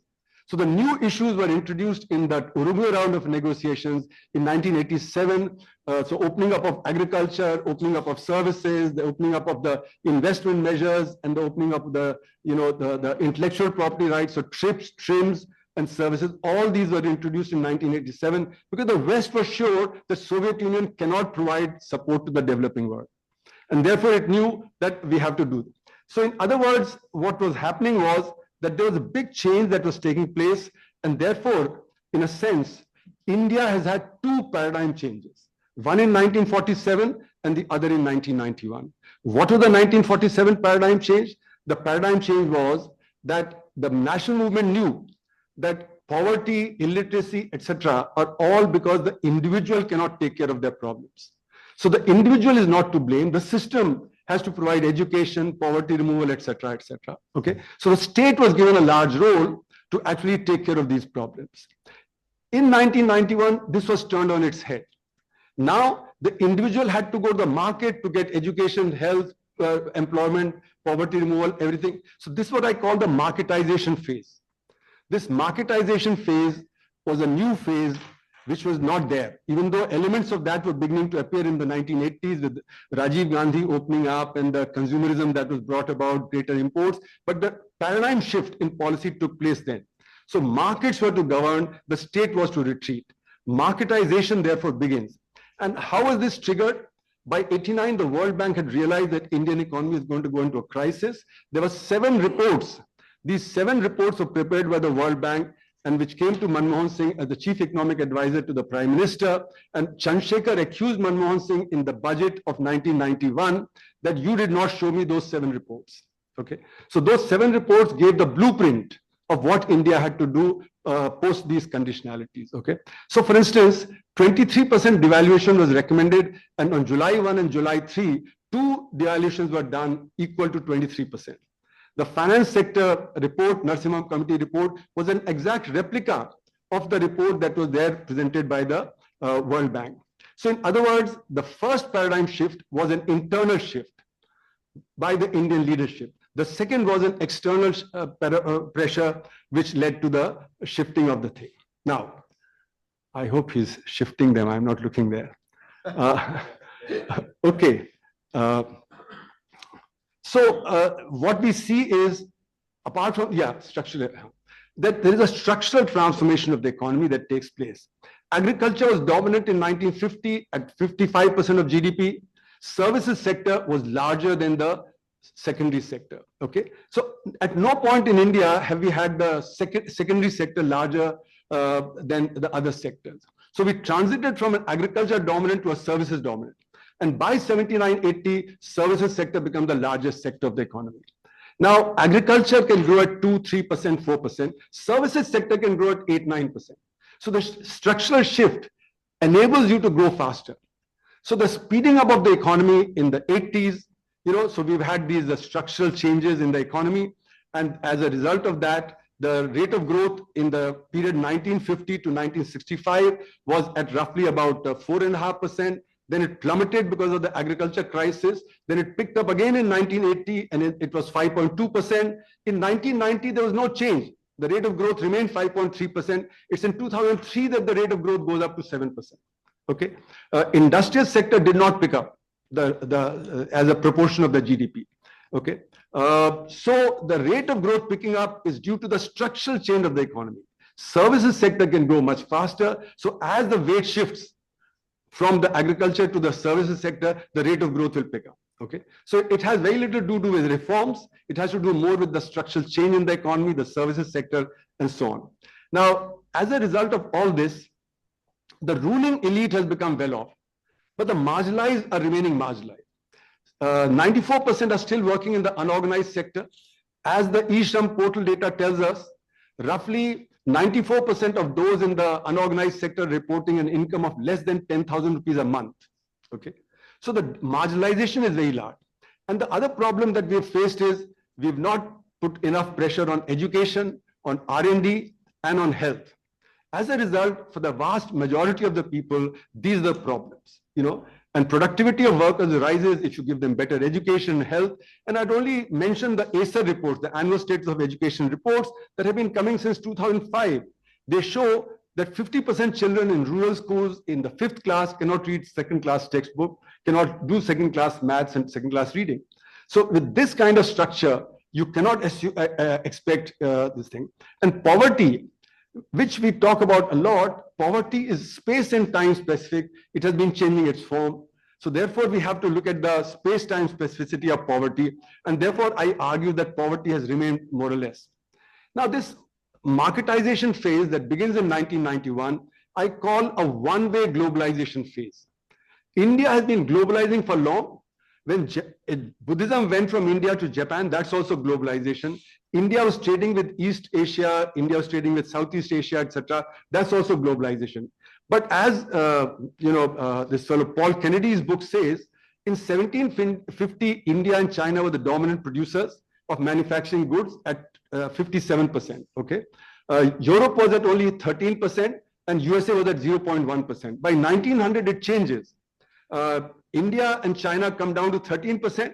So the new issues were introduced in that Uruguay round of negotiations in 1987. So opening up of agriculture, opening up of services, the opening up of the investment measures, and the opening up of the intellectual property rights, so TRIPS, TRIMS, and services. All these were introduced in 1987 because the West was sure the Soviet Union cannot provide support to the developing world. And therefore it knew that we have to do this. So in other words, what was happening was that there was a big change that was taking place. And therefore, in a sense, India has had two paradigm changes, one in 1947 and the other in 1991. What was the 1947 paradigm change? The paradigm change was that the national movement knew that poverty, illiteracy, etc., are all because the individual cannot take care of their problems. So the individual is not to blame. The system has to provide education, poverty removal, etc., etc. Okay, so the state was given a large role to actually take care of these problems. In 1991, this was turned on its head. Now the individual had to go to the market to get education, health, employment, poverty removal, everything. So this is what I call the marketization phase. This marketization phase was a new phase which was not there, even though elements of that were beginning to appear in the 1980s with Rajiv Gandhi opening up and the consumerism that was brought about, greater imports. But the paradigm shift in policy took place then. So markets were to govern, the state was to retreat. Marketization therefore begins. And how was this triggered? By 89, the World Bank had realized that Indian economy is going to go into a crisis. There were 7 reports. These 7 reports were prepared by the World Bank and which came to Manmohan Singh as the chief economic advisor to the prime minister. And Chandrasekhar accused Manmohan Singh in the budget of 1991 that you did not show me those 7 reports. Okay, so those 7 reports gave the blueprint of what India had to do post these conditionalities. Okay, so for instance, 23% devaluation was recommended, and on July 1 and July 3, 2 devaluations were done equal to 23%. The finance sector report, Narasimha Committee report, was an exact replica of the report that was there presented by the World Bank. So in other words, the first paradigm shift was an internal shift by the Indian leadership. The second was an external pressure which led to the shifting of the thing. Now, I hope he's shifting them. I'm not looking there. Okay. So what we see is, apart from, structural, that there is a structural transformation of the economy that takes place. Agriculture was dominant in 1950 at 55% of GDP. Services sector was larger than the secondary sector. Okay, so at no point in India have we had the secondary sector larger than the other sectors. So we transited from an agriculture dominant to a services dominant. And by 79-80, services sector became the largest sector of the economy. Now, agriculture can grow at 2, 3%, 4%. Services sector can grow at 8, 9%. So the structural shift enables you to grow faster. So the speeding up of the economy in the 80s, so we've had these structural changes in the economy. And as a result of that, the rate of growth in the period 1950 to 1965 was at roughly about 4.5%. Then it plummeted because of the agriculture crisis. Then it picked up again in 1980 and it was 5.2%. In 1990, there was no change. The rate of growth remained 5.3%. It's in 2003 that the rate of growth goes up to 7%. Okay. Industrial sector did not pick up. as a proportion of the GDP. Okay. So the rate of growth picking up is due to the structural change of the economy. Services sector can grow much faster. So as the weight shifts from the agriculture to the services sector, the rate of growth will pick up. Okay. So it has very little to do with reforms. It has to do more with the structural change in the economy, the services sector, and so on. Now, as a result of all this, the ruling elite has become well off, but the marginalized are remaining marginalized. 94% are still working in the unorganized sector. As the eShram portal data tells us, roughly 94% of those in the unorganized sector reporting an income of less than 10,000 rupees a month. Okay, so the marginalization is very large. And the other problem that we have faced is we've not put enough pressure on education, on R&D, and on health. As a result, for the vast majority of the people, these are the problems, and productivity of workers rises if you give them better education, health. And I'd only mention the ACER reports, the annual status of education reports that have been coming since 2005. They show that 50% children in rural schools in the 5th class cannot read second-class textbook, cannot do second-class maths and second-class reading. So with this kind of structure, you cannot expect this thing. And poverty, which we talk about a lot, poverty is space and time specific. It has been changing its form. So therefore, we have to look at the space-time specificity of poverty. And therefore, I argue that poverty has remained more or less. Now, this marketization phase that begins in 1991, I call a one-way globalization phase. India has been globalizing for long. When Buddhism went from India to Japan, that's also globalization. India was trading with East Asia, India was trading with Southeast Asia, etc. That's also globalization. But as this fellow Paul Kennedy's book says, in 1750, India and China were the dominant producers of manufacturing goods at 57%. Okay, Europe was at only 13%, and USA was at 0.1%. By 1900, it changes. India and China come down to 13%.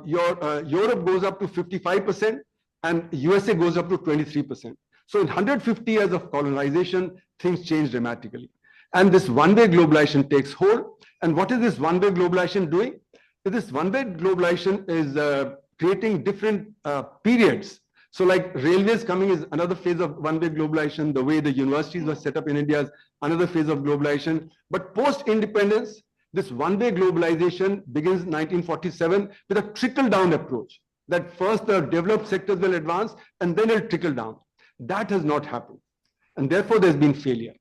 Europe goes up to 55%, and USA goes up to 23%. So in 150 years of colonization, things change dramatically. And this one-way globalization takes hold. And what is this one-way globalization doing? This one-way globalization is creating different periods. So like railways coming is another phase of one-way globalization. The way the universities were set up in India is another phase of globalization. But post-independence, this one-way globalization begins 1947 with a trickle-down approach. That first the developed sectors will advance and then it'll trickle down. That has not happened. And therefore, there's been failure.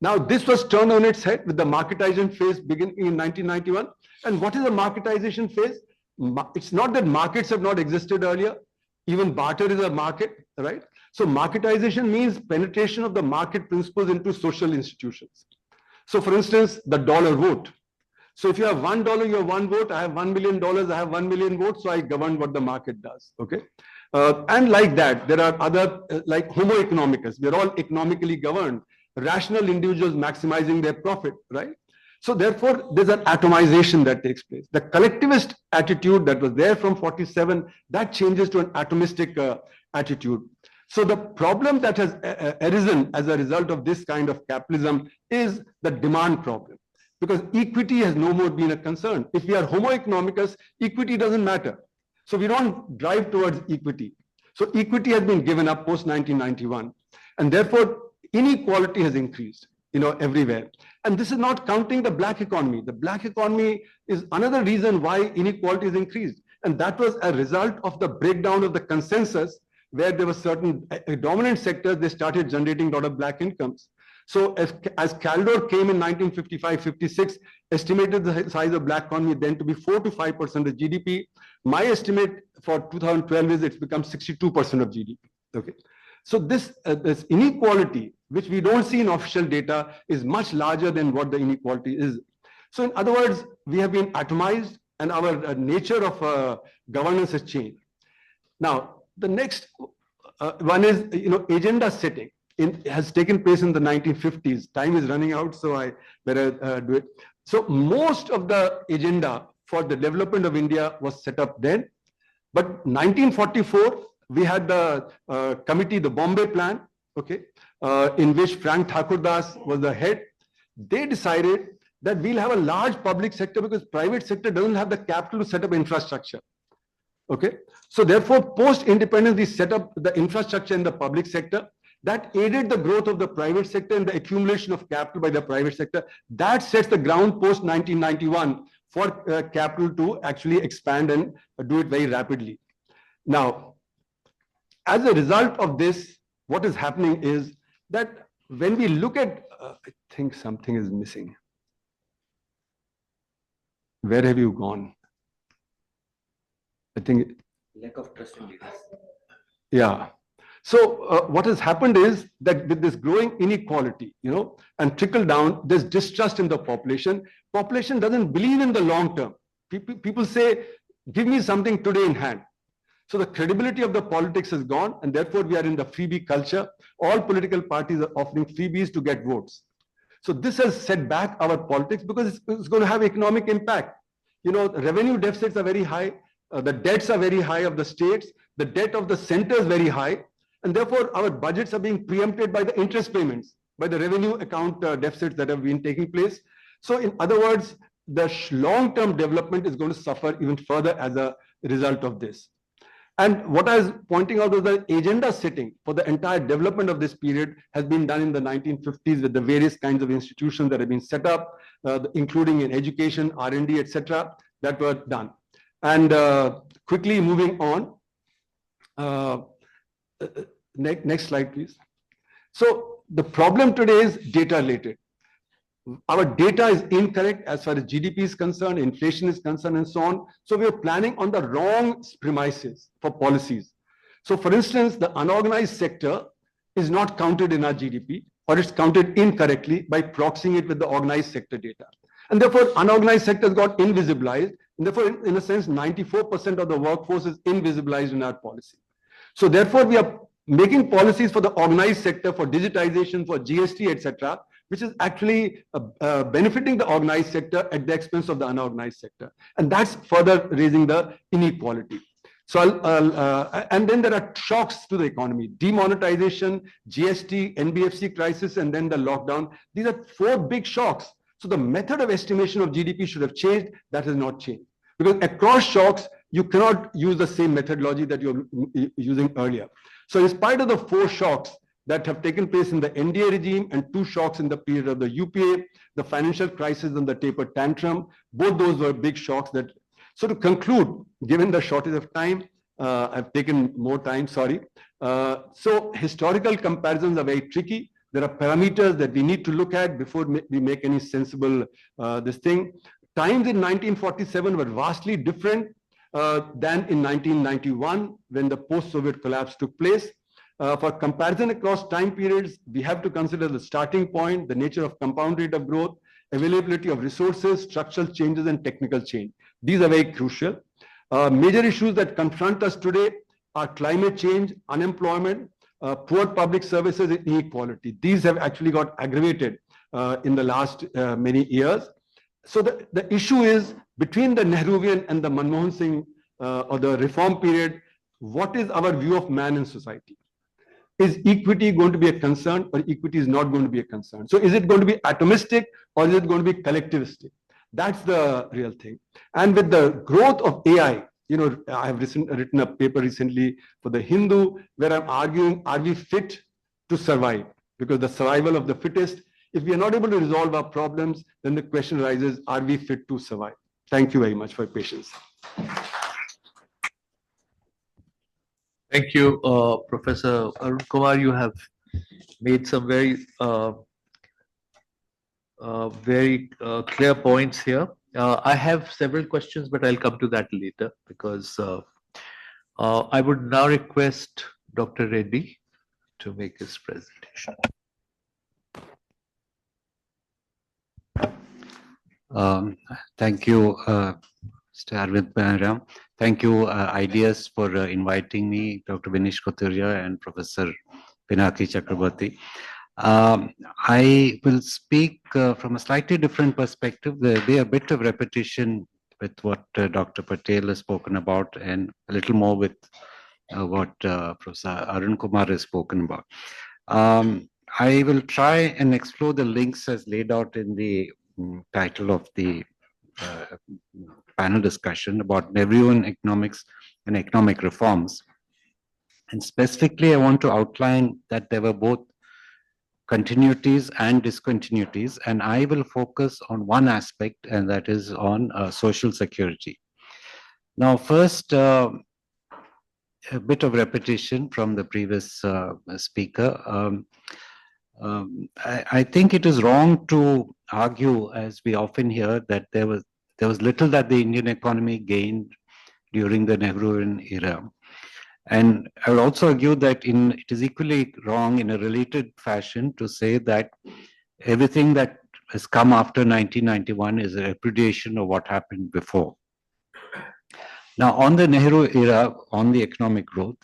Now, this was turned on its head with the marketization phase beginning in 1991. And what is a marketization phase? It's not that markets have not existed earlier. Even barter is a market, right? So marketization means penetration of the market principles into social institutions. So for instance, the dollar vote. So if you have $1, you have one vote. I have $1 million, I have 1 million votes. So I govern what the market does. Okay. And like that, there are other like Homo economicus. We're all economically governed. Rational individuals maximizing their profit, right? So therefore, there's an atomization that takes place. The collectivist attitude that was there from 47, that changes to an atomistic attitude. So the problem that has arisen as a result of this kind of capitalism is the demand problem. Because equity has no more been a concern. If we are Homo economicus, equity doesn't matter. So we don't drive towards equity. So equity has been given up post 1991. And therefore, inequality has increased, everywhere. And this is not counting the black economy. The black economy is another reason why inequality has increased. And that was a result of the breakdown of the consensus where there were certain dominant sectors, they started generating a lot of black incomes. So as Caldor came in 1955-56, estimated the size of black economy then to be 4 to 5% of GDP. My estimate for 2012 is it's become 62% of GDP. Okay. So this inequality, which we don't see in official data, is much larger than what the inequality is. So in other words, we have been atomized and our nature of governance has changed. Now, the next one is, agenda setting. Has taken place in the 1950s. Time is running out, so I better do it. So most of the agenda for the development of India was set up then. But 1944, we had the committee, the Bombay Plan, okay, in which Frank Thakurdas was the head. They decided that we'll have a large public sector because private sector doesn't have the capital to set up infrastructure. Okay. So therefore, post-independence, we set up the infrastructure in the public sector that aided the growth of the private sector and the accumulation of capital by the private sector. That sets the ground post 1991 for capital to actually expand and do it very rapidly. Now, as a result of this, what is happening is that when we look at, I think something is missing. Where have you gone? I think Lack of trust in leaders. yeah. So what has happened is that with this growing inequality, and trickle down, there's distrust in the population. Population doesn't believe in the long term. People say, give me something today in hand. So the credibility of the politics is gone, and therefore we are in the freebie culture. All political parties are offering freebies to get votes. So this has set back our politics because it's going to have economic impact. Revenue deficits are very high. The debts are very high of the states. The debt of the center is very high. And therefore, our budgets are being preempted by the interest payments, by the revenue account deficits that have been taking place. So in other words, the long-term development is going to suffer even further as a result of this. And what I was pointing out was the agenda setting for the entire development of this period has been done in the 1950s with the various kinds of institutions that have been set up, including in education, R&D, etc., that were done. And quickly moving on, next slide, please. So the problem today is data related. Our data is incorrect as far as GDP is concerned, inflation is concerned, and so on. So we are planning on the wrong premises for policies. So for instance, the unorganized sector is not counted in our GDP, or it's counted incorrectly by proxying it with the organized sector data. And therefore, unorganized sector has got invisibilized. And therefore, in a sense, 94% of the workforce is invisibilized in our policy. So therefore, we are making policies for the organized sector, for digitization, for GST, etc., which is actually benefiting the organized sector at the expense of the unorganized sector. And that's further raising the inequality. So and then there are shocks to the economy: demonetization, GST, NBFC crisis, and then the lockdown. These are 4 big shocks. So the method of estimation of GDP should have changed. That has not changed. Because across shocks, you cannot use the same methodology that you're using earlier. So in spite of the 4 shocks that have taken place in the NDA regime and 2 shocks in the period of the UPA, the financial crisis and the taper tantrum, both those were big shocks. So to conclude, given the shortage of time, I've taken more time, sorry. So historical comparisons are very tricky. There are parameters that we need to look at before we make any sensible this thing. Times in 1947 were vastly different than in 1991 when the post-Soviet collapse took place. For comparison across time periods, we have to consider the starting point, the nature of compound rate of growth, availability of resources, structural changes, and technical change. These are very crucial. Major issues that confront us today are climate change, unemployment, poor public services, and inequality. These have actually got aggravated in the last many years. So the issue is between the Nehruvian and the Manmohan Singh or the reform period, what is our view of man in society? Is equity going to be a concern, or equity is not going to be a concern? So is it going to be atomistic, or is it going to be collectivistic? That's the real thing. And with the growth of AI, I have written a paper recently for the Hindu where I'm arguing, are we fit to survive? Because the survival of the fittest, if we are not able to resolve our problems, then the question arises, are we fit to survive? Thank you very much for your patience. Thank you, Professor Arun Kumar. You have made some very clear points here. I have several questions, but I'll come to that later because I would now request Dr. Reddy to make his presentation. Thank you, Mr. Arvind Paneram. Thank you, Ideas, for inviting me, Dr. Vinish Kothurya and Professor Pinaki Chakraborty. I will speak from a slightly different perspective. There will be a bit of repetition with what Dr. Patel has spoken about and a little more with what Professor Arun Kumar has spoken about. I will try and explore the links as laid out in the title of the panel discussion about Nehruvian economics and economic reforms. And specifically, I want to outline that there were both continuities and discontinuities, and I will focus on one aspect, and that is on social security. Now, first, a bit of repetition from the previous speaker. I think it is wrong to argue, as we often hear, that there was little that the Indian economy gained during the Nehruvian era. And I would also argue that it is equally wrong in a related fashion to say that everything that has come after 1991 is a repudiation of what happened before. Now, on the Nehru era, on the economic growth,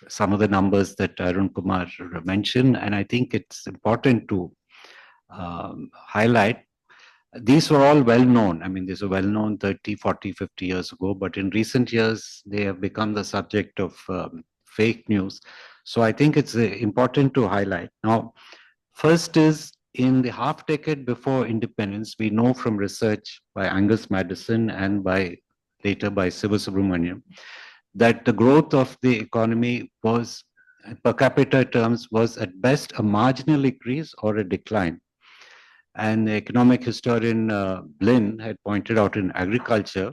some of the numbers that Arun Kumar mentioned, and I think it's important to highlight, these were all well known. I mean, these were well known 30, 40, 50 years ago, but in recent years, they have become the subject of fake news. So I think it's important to highlight. Now, first is in the half decade before independence, we know from research by Angus Maddison and later by Siva Subramaniam, that the growth of the economy was, per capita terms, was at best a marginal increase or a decline. And the economic historian Blinn had pointed out in agriculture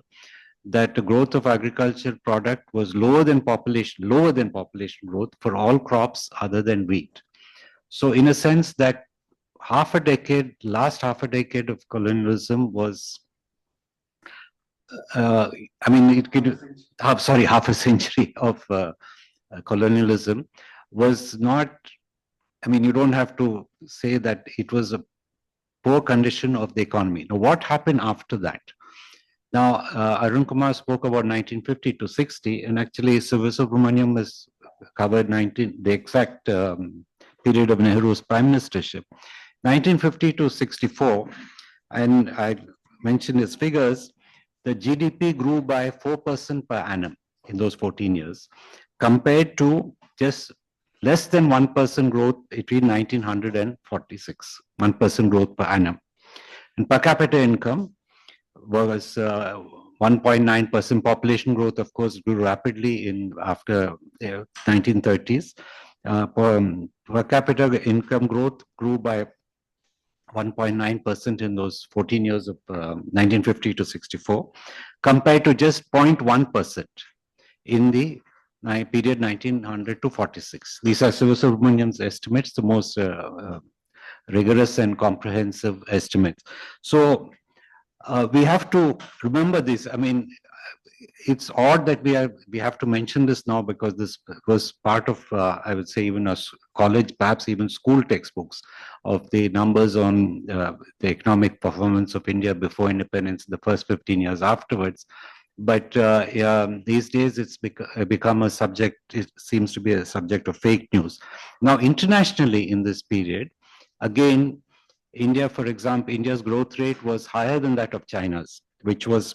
that the growth of agricultural product was lower than population growth for all crops other than wheat. So in a sense that last half a decade of colonialism was, half a century of colonialism was not, you don't have to say that it was a poor condition of the economy. Now, what happened after that? Now, Arun Kumar spoke about 1950 to 60, and actually Siva Subramaniam has covered the exact period of Nehru's prime ministership. 1950 to 64, and I mentioned his figures, the GDP grew by 4% per annum in those 14 years, compared to just less than 1% growth between 1900 and 46, 1% growth per annum. And per capita income was 1.9%. Population growth, of course, grew rapidly after 1930s. Per capita income growth grew by 1.9% in those 14 years of 1950 to 64, compared to just 0.1% in the period 1900 to 46. These are Siva Subramaniam's estimates, the most rigorous and comprehensive estimates. So we have to remember this. I mean, it's odd that we have to mention this now, because this was part of, I would say, even a college, perhaps even school textbooks of the numbers on the economic performance of India before independence, the first 15 years afterwards. But these days it's become a subject, it seems to be a subject of fake news. Now, internationally in this period, again, India, for example, India's growth rate was higher than that of China's, which was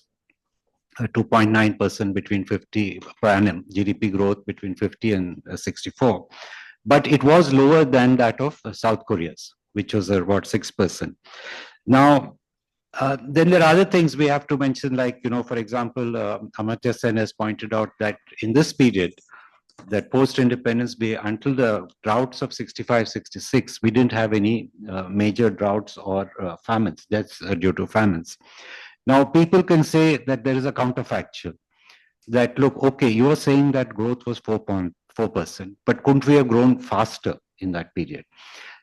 2.9% between 50 per annum, GDP growth between 50 and 64. But it was lower than that of South Korea's, which was about 6%. Now, then there are other things we have to mention, like, for example, Amartya Sen has pointed out that in this period, that post-independence, until the droughts of 65, 66, we didn't have any major droughts or famines. That's due to famines. Now, people can say that there is a counterfactual, that, look, okay, you are saying that growth was 4.4%, but couldn't we have grown faster in that period?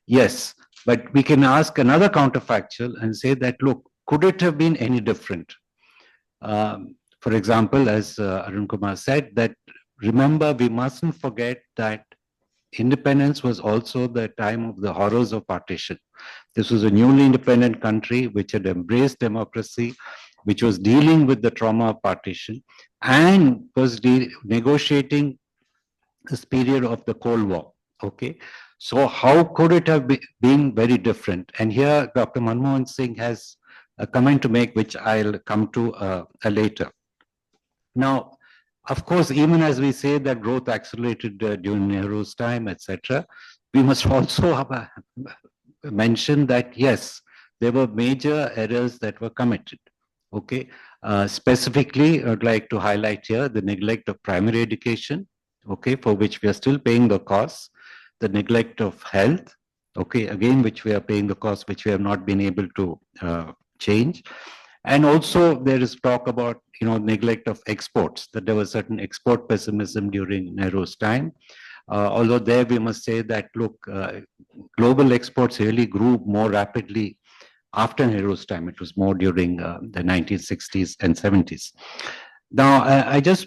Yes, but we can ask another counterfactual and say that, look, could it have been any different? For example, as Arun Kumar said, that remember, we mustn't forget that independence was also the time of the horrors of partition. This was a newly independent country which had embraced democracy, which was dealing with the trauma of partition, and was negotiating this period of the Cold War. Okay, so how could it have been very different? And here Dr. Manmohan Singh has a comment to make, which I'll come to later. Now, of course, even as we say that growth accelerated during Nehru's time, etc., we must also mention that, yes, there were major errors that were committed. Okay, specifically, I'd like to highlight here the neglect of primary education, okay, for which we are still paying the costs, the neglect of health, okay, again, which we are paying the cost, which we have not been able to change. And also there is talk about, neglect of exports, that there was certain export pessimism during Nehru's time. Although there we must say that, look, global exports really grew more rapidly after Nehru's time. It was more during the 1960s and 70s. Now, I just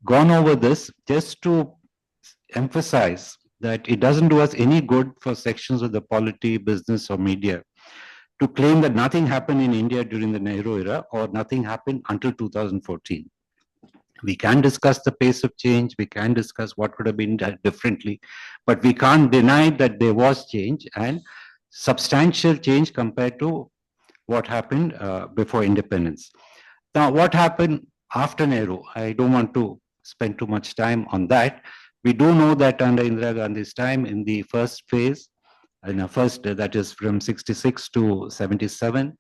gone over this just to emphasize that it doesn't do us any good for sections of the polity, business, or media to claim that nothing happened in India during the Nehru era or nothing happened until 2014. We can discuss the pace of change, we can discuss what could have been done differently, but we can't deny that there was change, and substantial change compared to what happened before independence. Now, what happened after Nehru? I don't want to spend too much time on that. We do know that under Indira Gandhi's time, in the first phase, that is from 66 to 77,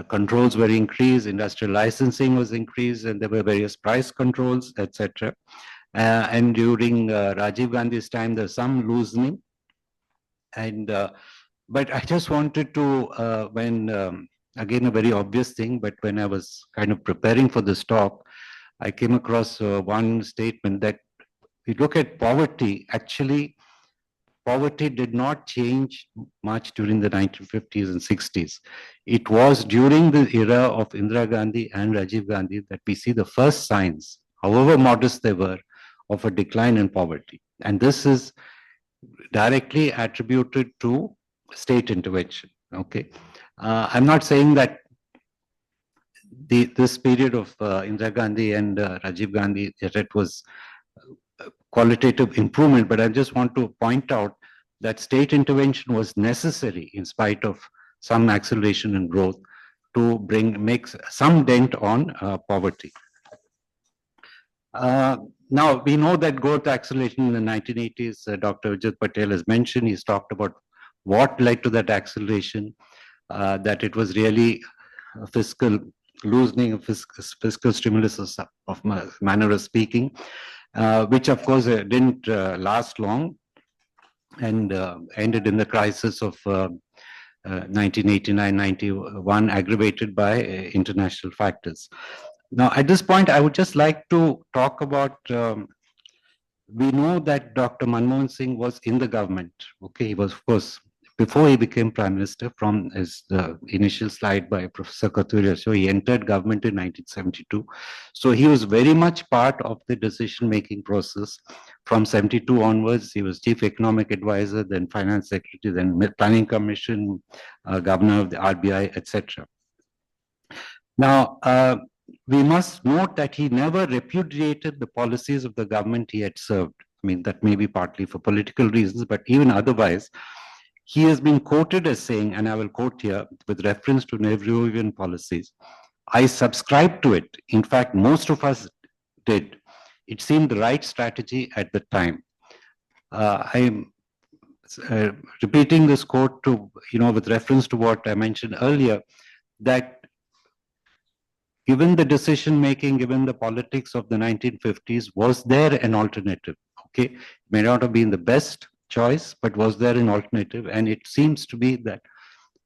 controls were increased, industrial licensing was increased, and there were various price controls, etc. And during Rajiv Gandhi's time, there's some loosening. And but I just wanted to, again, a very obvious thing, but when I was kind of preparing for this talk, I came across one statement that if you look at poverty, actually, poverty did not change much during the 1950s and 60s. It was during the era of Indira Gandhi and Rajiv Gandhi that we see the first signs, however modest they were, of a decline in poverty. And this is directly attributed to state intervention. Okay, I'm not saying that this period of Indira Gandhi and Rajiv Gandhi, that it was qualitative improvement, but I just want to point out that state intervention was necessary in spite of some acceleration in growth to make some dent on poverty. Now, we know that growth acceleration in the 1980s, Dr. Vijay Patel has mentioned, he's talked about what led to that acceleration, that it was really a fiscal loosening of fiscal stimulus of manner of speaking, which of course didn't last long and ended in the crisis of 1989-91, aggravated by international factors. Now, at this point, I would just like to talk about, we know that Dr. Manmohan Singh was in the government. Okay, he was, of course, before he became Prime Minister, from his initial slide by Professor Kathuria, so he entered government in 1972. So he was very much part of the decision-making process. From 72 onwards, he was Chief Economic Advisor, then Finance Secretary, then Planning Commission, Governor of the RBI, etc. Now, we must note that he never repudiated the policies of the government he had served. I mean, that may be partly for political reasons, but even otherwise, he has been quoted as saying, and I will quote here with reference to Nehruvian policies, I subscribe to it. In fact, most of us did. It seemed the right strategy at the time. I'm repeating this quote to, with reference to what I mentioned earlier, that given the decision making, given the politics of the 1950s, was there an alternative? Okay, it may not have been the best choice, but was there an alternative? And it seems to be that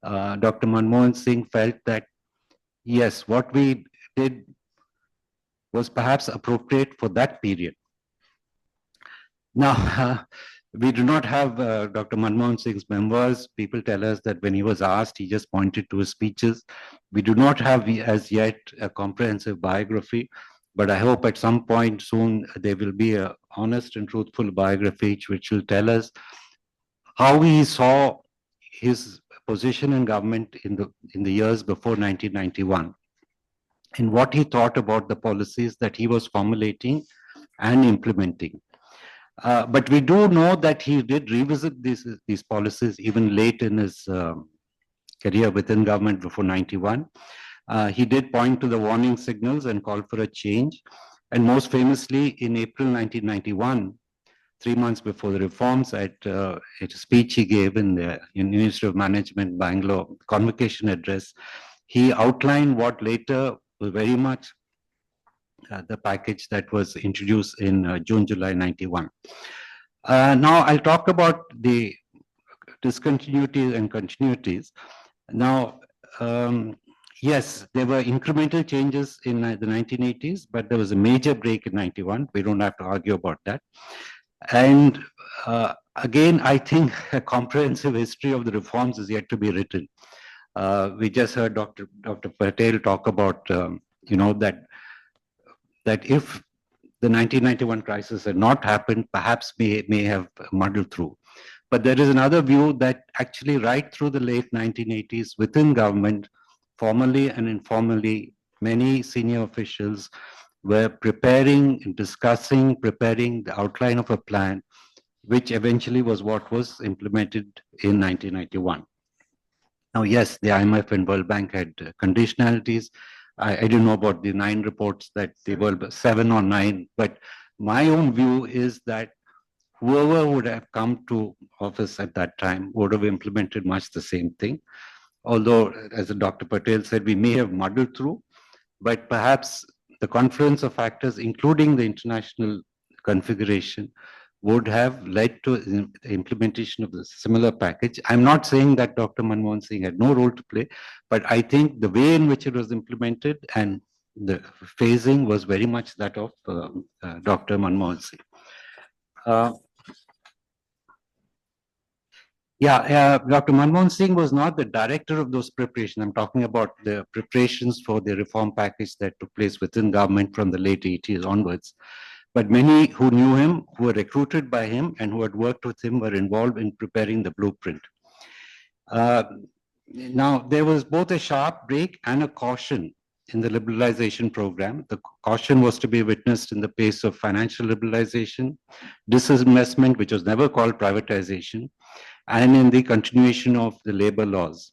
Dr. Manmohan Singh felt that, yes, what we did was perhaps appropriate for that period. Now, we do not have Dr. Manmohan Singh's memoirs. People tell us that when he was asked, he just pointed to his speeches. We do not have as yet a comprehensive biography, but I hope at some point soon there will be an honest and truthful biography which will tell us how he saw his position in government in the years before 1991 and what he thought about the policies that he was formulating and implementing. But we do know that he did revisit these policies even late in his career within government before 91. He did point to the warning signals and call for a change. And most famously, in April 1991, 3 months before the reforms at a speech he gave in the Ministry of Management, Bangalore, convocation address. He outlined what later was very much the package that was introduced in June, July 91. Now I'll talk about the discontinuities and continuities. Now, yes, there were incremental changes in the 1980s, but there was a major break in 91. We don't have to argue about that. And again, I think a comprehensive history of the reforms is yet to be written. We just heard Dr. Patel talk about, that if the 1991 crisis had not happened, perhaps may have muddled through. But there is another view that actually right through the late 1980s within government, formally and informally, many senior officials were preparing, discussing, preparing the outline of a plan, which eventually was what was implemented in 1991. Now, yes, the IMF and World Bank had conditionalities. I don't know about the 9 reports that they were 7 or 9, but my own view is that whoever would have come to office at that time would have implemented much the same thing. Although, as Dr. Patel said, we may have muddled through, but perhaps the confluence of factors, including the international configuration, would have led to the implementation of the similar package. I'm not saying that Dr. Manmohan Singh had no role to play, but I think the way in which it was implemented and the phasing was very much that of Dr. Manmohan Singh. Dr. Manmohan Singh was not the director of those preparations. I'm talking about the preparations for the reform package that took place within government from the late 80s onwards. But many who knew him, who were recruited by him and who had worked with him were involved in preparing the blueprint. Now, there was both a sharp break and a caution in the liberalization program. The caution was to be witnessed in the pace of financial liberalization, disinvestment, which was never called privatization, and in the continuation of the labor laws.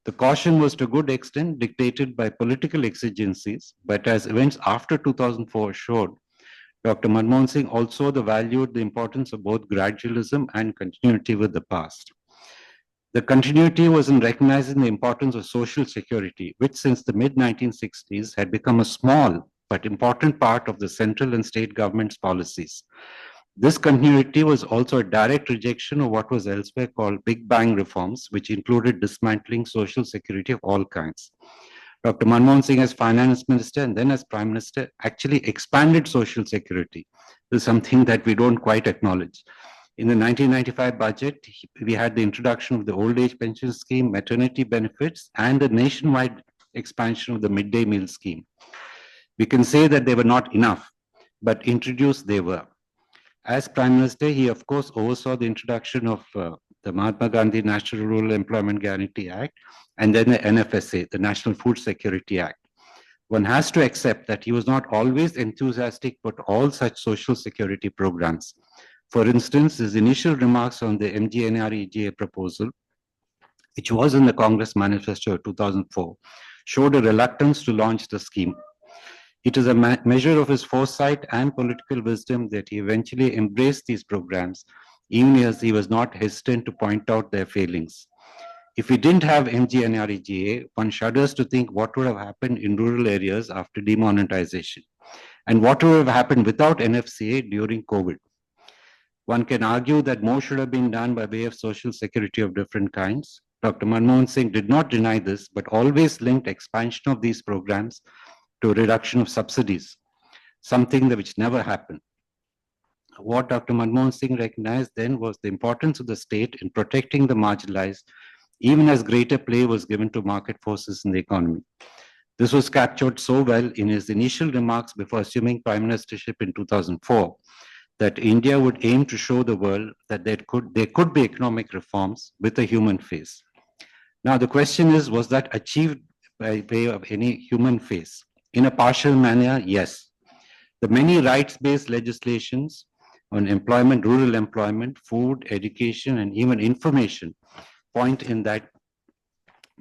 The caution was to a good extent dictated by political exigencies, but as events after 2004 showed, Dr. Manmohan Singh also valued the importance of both gradualism and continuity with the past. The continuity was in recognizing the importance of social security, which since the mid-1960s had become a small but important part of the central and state government's policies. This continuity was also a direct rejection of what was elsewhere called Big Bang reforms, which included dismantling social security of all kinds. Dr. Manmohan Singh, as finance minister and then as prime minister, actually expanded social security. This is something that we don't quite acknowledge. In the 1995 budget, we had the introduction of the old age pension scheme, maternity benefits, and the nationwide expansion of the midday meal scheme. We can say that they were not enough, but introduced they were. As Prime Minister, he of course oversaw the introduction of the Mahatma Gandhi National Rural Employment Guarantee Act and then the NFSA, the National Food Security Act. One has to accept that he was not always enthusiastic about all such social security programs. For instance, his initial remarks on the MGNREGA proposal, which was in the Congress Manifesto of 2004, showed a reluctance to launch the scheme. It is a measure of his foresight and political wisdom that he eventually embraced these programs, even as he was not hesitant to point out their failings. If we didn't have MGNREGA, one shudders to think what would have happened in rural areas after demonetization, and what would have happened without NFCA during COVID. One can argue that more should have been done by way of social security of different kinds. Dr. Manmohan Singh did not deny this, but always linked expansion of these programs to a reduction of subsidies, something which never happened. What Dr. Manmohan Singh recognized then was the importance of the state in protecting the marginalized, even as greater play was given to market forces in the economy. This was captured so well in his initial remarks before assuming prime ministership in 2004, that India would aim to show the world that there could be economic reforms with a human face. Now the question is, was that achieved by way of any human face? In a partial manner, yes. The many rights-based legislations on employment, rural employment, food, education, and even information point in that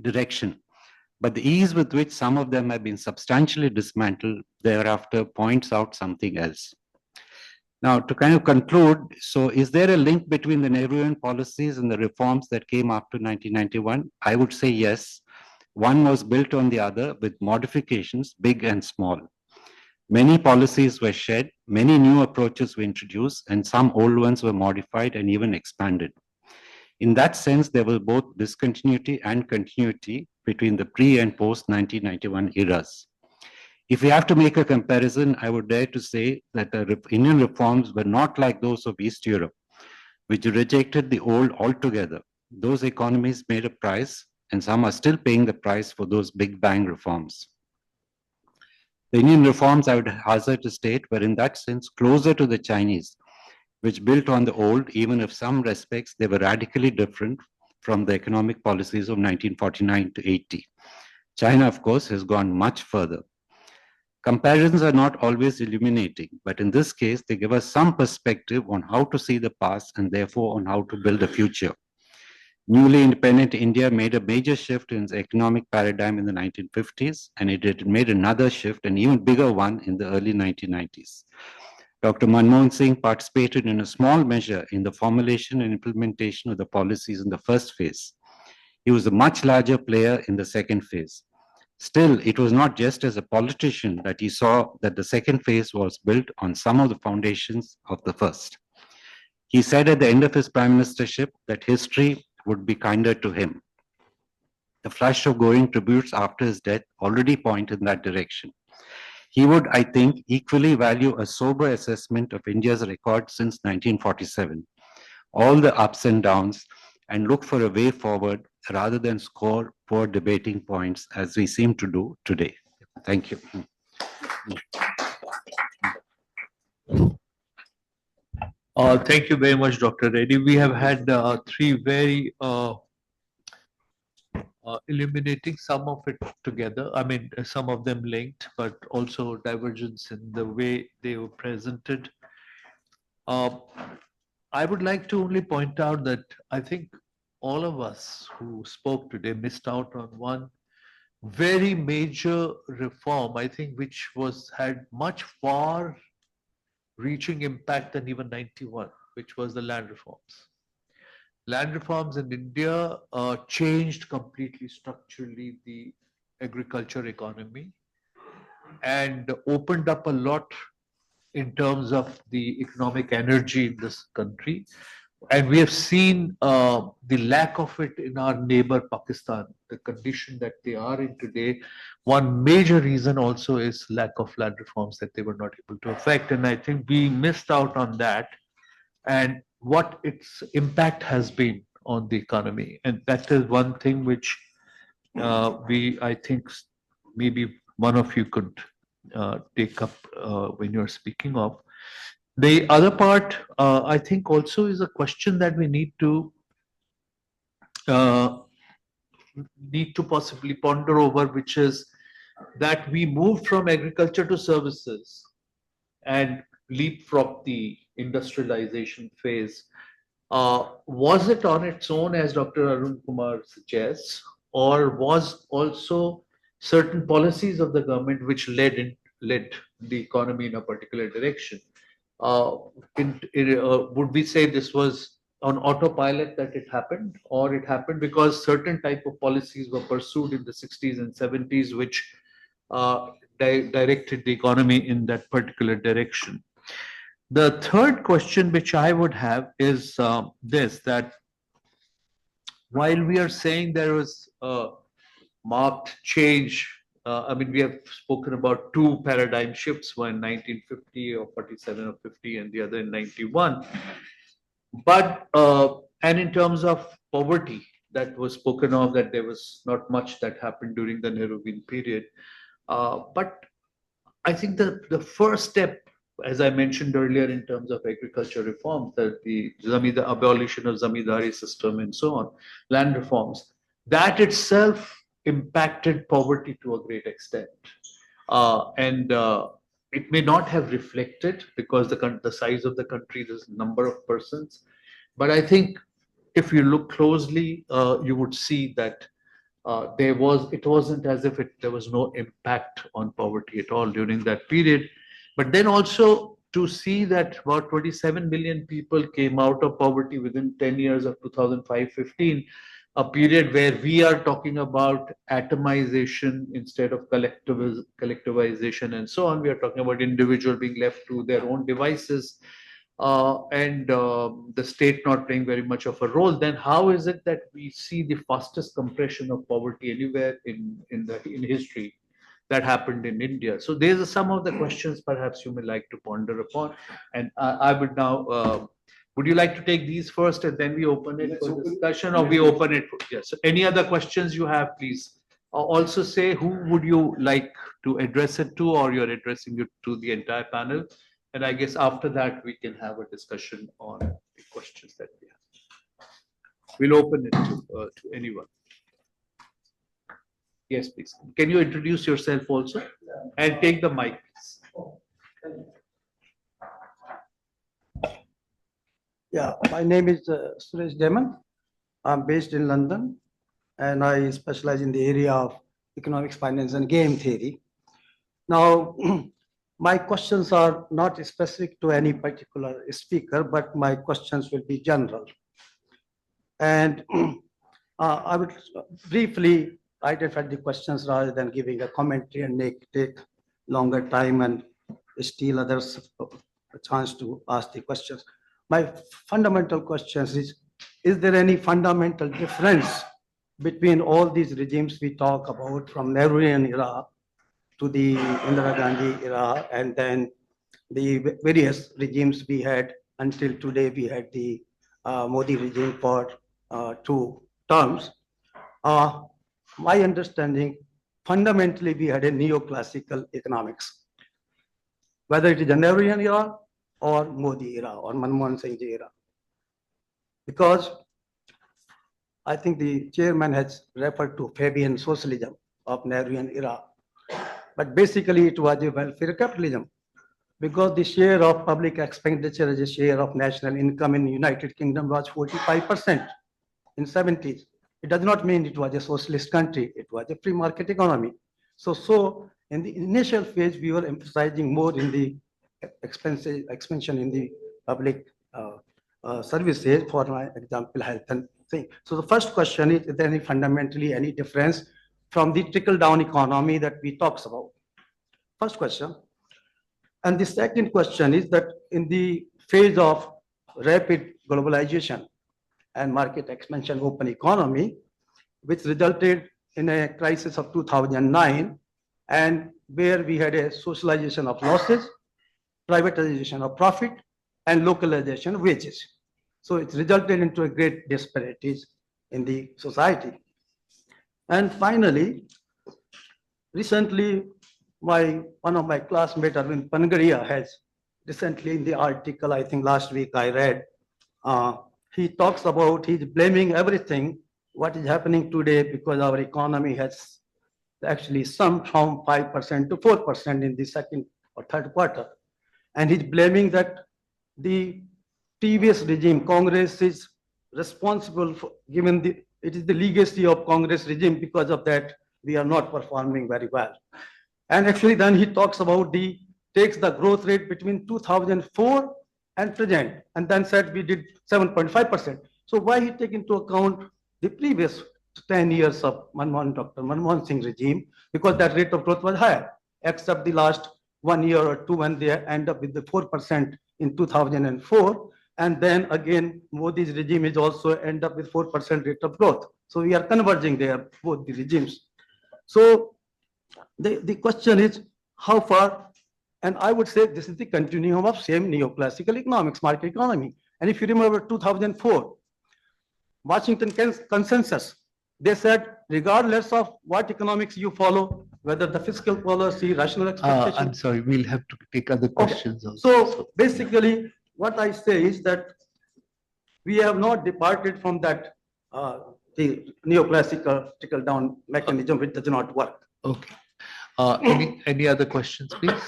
direction. But the ease with which some of them have been substantially dismantled thereafter points out something else. Now, to kind of conclude, so is there a link between the Nehruvian policies and the reforms that came after 1991? I would say yes. One was built on the other with modifications, big and small. Many policies were shed, many new approaches were introduced, and some old ones were modified and even expanded. In that sense, there was both discontinuity and continuity between the pre and post 1991 eras. If we have to make a comparison, I would dare to say that the Indian reforms were not like those of East Europe, which rejected the old altogether. Those economies made a price, and some are still paying the price for those big bang reforms. The Indian reforms, I would hazard to state, were in that sense closer to the Chinese, which built on the old, even if some respects they were radically different from the economic policies of 1949 to 80. China, of course, has gone much further. Comparisons are not always illuminating, but in this case, they give us some perspective on how to see the past and therefore on how to build a future. Newly independent India made a major shift in its economic paradigm in the 1950s, and it made another shift, an even bigger one, in the early 1990s. Dr. Manmohan Singh participated in a small measure in the formulation and implementation of the policies in the first phase. He was a much larger player in the second phase. Still, it was not just as a politician that he saw that the second phase was built on some of the foundations of the first. He said at the end of his prime ministership that history would be kinder to him. The flush of glowing tributes after his death already point in that direction. He would, I think, equally value a sober assessment of India's record since 1947, all the ups and downs, and look for a way forward rather than score poor debating points as we seem to do today. Thank you. Thank you very much, Dr. Reddy. We have had three very illuminating, some of it together. I mean, some of them linked, but also divergence in the way they were presented. I would like to only point out that I think all of us who spoke today missed out on one very major reform, I think, which had much far reaching impact than even 91, which was the land reforms. Land reforms in India changed completely structurally the agriculture economy and opened up a lot in terms of the economic energy in this country. And we have seen the lack of it in our neighbor Pakistan, the condition that they are in today. One major reason also is lack of land reforms that they were not able to effect. And I think we missed out on that and what its impact has been on the economy. And that is one thing which I think maybe one of you could take up when you're speaking of. The other part, I think, also is a question that we need to possibly ponder over, which is that we moved from agriculture to services and leapfrog the industrialization phase. Was it on its own, as Dr. Arun Kumar suggests, or was also certain policies of the government which led the economy in a particular direction? Would we say this was on autopilot that it happened, or it happened because certain type of policies were pursued in the 60s and 70s which directed the economy in that particular direction? The third question which I would have is this, that while we are saying there was a marked change, I mean, we have spoken about two paradigm shifts, one in 1950 or 47 or 50 and the other in 91. But, and in terms of poverty, that was spoken of, that there was not much that happened during the Nehruvian period. But I think the first step, as I mentioned earlier, in terms of agriculture reforms, that the abolition of zamindari system and so on, land reforms, that itself impacted poverty to a great extent. And it may not have reflected because the size of the country, the number of persons. But I think if you look closely, you would see that it wasn't as if there was no impact on poverty at all during that period. But then also, to see that about 27 million people came out of poverty within 10 years of 2005-15, a period where we are talking about atomization instead of collectivization and so on. We are talking about individual being left to their own devices and the state not playing very much of a role. Then how is it that we see the fastest compression of poverty anywhere in history that happened in India? So these are some of the questions perhaps you may like to ponder upon. And I would now, would you like to take these first and then we open it for discussion, or we open it for, yes. So any other questions you have, please. Also say who would you like to address it to, or you're addressing it to the entire panel. And I guess after that, we can have a discussion on the questions that we have. We'll open it to anyone. Yes, please. Can you introduce yourself also? And take the mic, please. Yeah, my name is Suresh Deman. I'm based in London and I specialize in the area of economics, finance, and game theory. Now, my questions are not specific to any particular speaker, but my questions will be general. And I would briefly identify the questions rather than giving a commentary and take longer time and steal others a chance to ask the questions. My fundamental question is there any fundamental difference between all these regimes we talk about, from Nehruvian era to the Indira Gandhi era, and then the various regimes we had until today? We had the Modi regime for 2 terms. My understanding, fundamentally, we had a neoclassical economics, whether it is the Nehruvian era or Modi era or Manmohan Singh era. Because I think the chairman has referred to Fabian socialism of Nehruvian era, but basically it was a welfare capitalism, because the share of public expenditure as a share of national income in the United Kingdom was 45% in 70s. It does not mean it was a socialist country. It was a free market economy. So in the initial phase, we were emphasizing more in the expansion in the public services, for my example, health and thing. So the first question is there any fundamentally any difference from the trickle-down economy that we talks about? First question. And the second question is that in the phase of rapid globalization and market expansion, open economy, which resulted in a crisis of 2009, and where we had a socialization of losses, privatization of profit, and localization of wages. So it resulted into a great disparities in the society. And finally, recently, one of my classmates, Arvind Pangaria, has recently in the article, I think last week I read, he talks about, he's blaming everything, what is happening today, because our economy has actually sunk from 5% to 4% in the second or third quarter. And he's blaming that the previous regime, Congress, is responsible for, given it is the legacy of Congress regime, because of that, we are not performing very well. And actually then he talks about takes the growth rate between 2004 and present, and then said we did 7.5%. So why he take into account the previous 10 years of Dr. Manmohan Singh regime, because that rate of growth was higher, except the last 1 year or two when they end up with the 4% in 2004. And then again, Modi's regime is also end up with 4% rate of growth. So we are converging there, both the regimes. So the question is how far, and I would say this is the continuum of same neoclassical economics, market economy. And if you remember 2004, Washington consensus, they said, regardless of what economics you follow, whether the fiscal policy, rational expectation. I'm sorry, we'll have to take other questions Okay. also. So basically, what I say is that we have not departed from that, the neoclassical trickle-down mechanism, which does not work. Okay. Any other questions, please?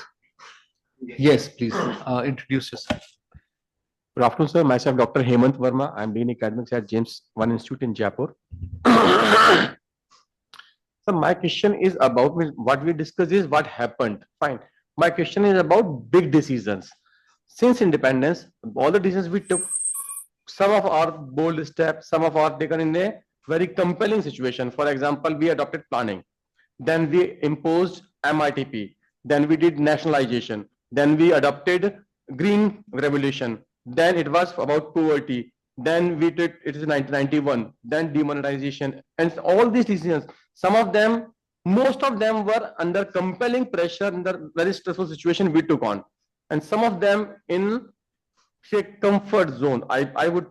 Yes, please. Introduce yourself. Good afternoon, sir. Myself, Dr. Hemant Verma. I'm Dean Academics at James I Institute in Jaipur. So my question is about what we discussed is what happened. Fine. My question is about big decisions. since independence, all the decisions we took, some of our bold steps, some of our taken in a very compelling situation. For example, we adopted planning, then we imposed MITP, then we did nationalization, then we adopted green revolution, then it was about poverty, then we did it is 1991, then demonetization, and all these decisions, some of them, most of them were under compelling pressure in the very stressful situation we took on, and some of them in say comfort zone. I would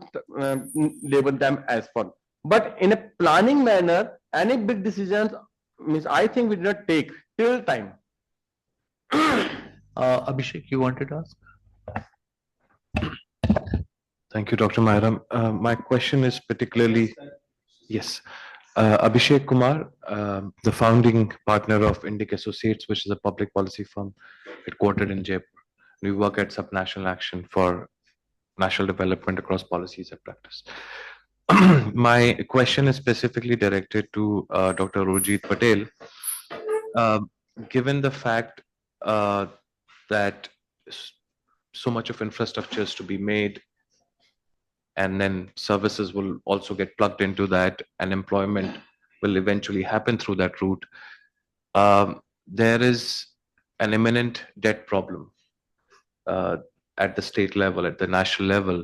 label them as for. But in a planning manner, any big decisions means I think we did not take till time. Abhishek, you wanted to ask? Thank you, Dr. Mairam. My question is particularly, yes, Abhishek Kumar, the founding partner of Indic Associates, which is a public policy firm headquartered in Jaipur. We work at Subnational Action for national development across policies and practice. My question is specifically directed to Dr. Rojit Patel. Given the fact that so much of infrastructure is to be made, and then services will also get plugged into that, and employment will eventually happen through that route, there is an imminent debt problem at the state level, at the national level.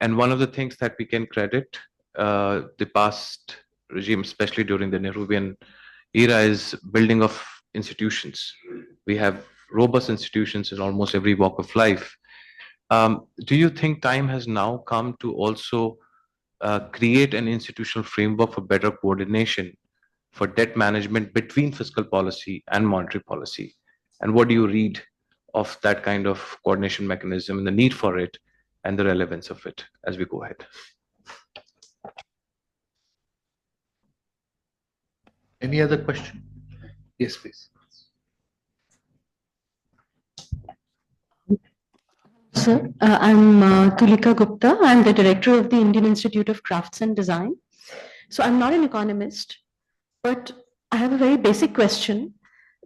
And one of the things that we can credit the past regime, especially during the Nehruvian era, is building of institutions. We have robust institutions in almost every walk of life. Do you think time has now come to also create an institutional framework for better coordination for debt management between fiscal policy and monetary policy? And what do you read of that kind of coordination mechanism and the need for it and the relevance of it as we go ahead? Any other question? Yes, please. Sir, I'm Tulika Gupta. I'm the director of the Indian Institute of Crafts and Design. So I'm not an economist, but I have a very basic question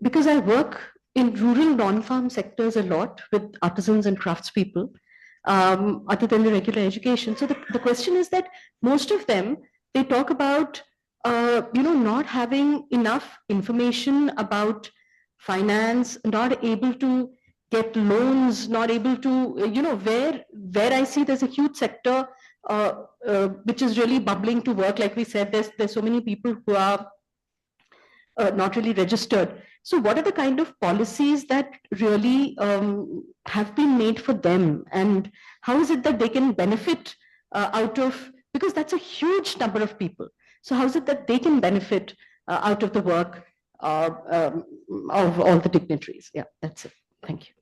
because I work in rural non-farm sectors a lot with artisans and craftspeople, other than the regular education. So the question is that most of them, they talk about, not having enough information about finance, not able to get loans, not able to, where I see there's a huge sector which is really bubbling to work. Like we said, there's so many people who are not really registered. So what are the kind of policies that really have been made for them? And how is it that they can benefit out of, because that's a huge number of people. So how is it that they can benefit out of the work of all the dignitaries? Yeah, that's it. Thank you.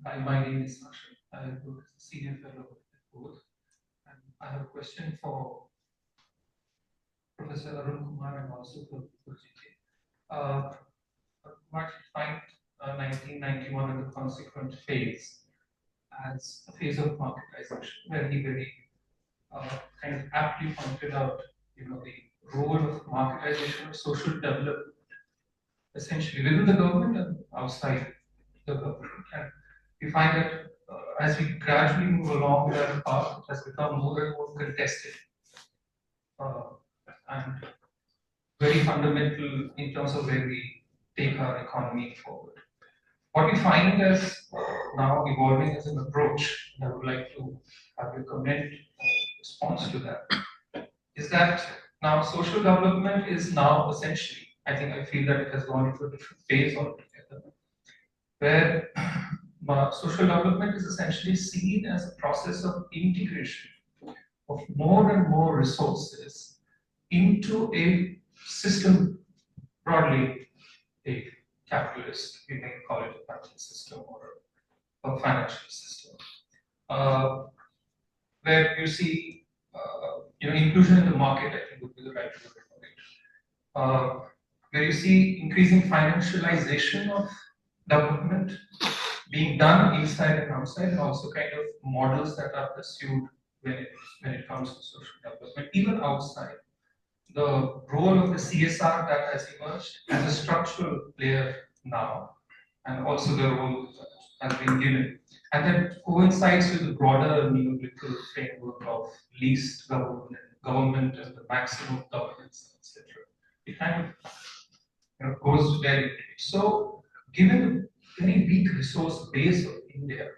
Hi, my name is Ashok. I work as a senior fellow at both. And I have a question for Professor Arun Kumar and also for GK. Might find 1991 and the consequent phase as a phase of marketization, where he very kind of aptly pointed out, the role of marketization of social development, essentially within the government and outside the government. And we find that as we gradually move along that path, it has become more and more contested and very fundamental in terms of where we take our economy forward. What we find as now evolving as an approach, and I would like to have your comment or response to that, is that now social development is now essentially, I feel that it has gone into a different phase altogether, where social development is essentially seen as a process of integration of more and more resources into a system, broadly a capitalist, we may call it a capitalist system or a financial system, where you see inclusion in the market, I think would be the right word for it, where you see increasing financialization of development being done inside and outside, and also kind of models that are pursued when it comes to social development, even outside. The role of the CSR that has emerged as a structural player now, and also the role that has been given. And that coincides with the broader neoliberal framework of least government and the maximum governance, etc. It kind of goes very. So, given the very weak resource base of India,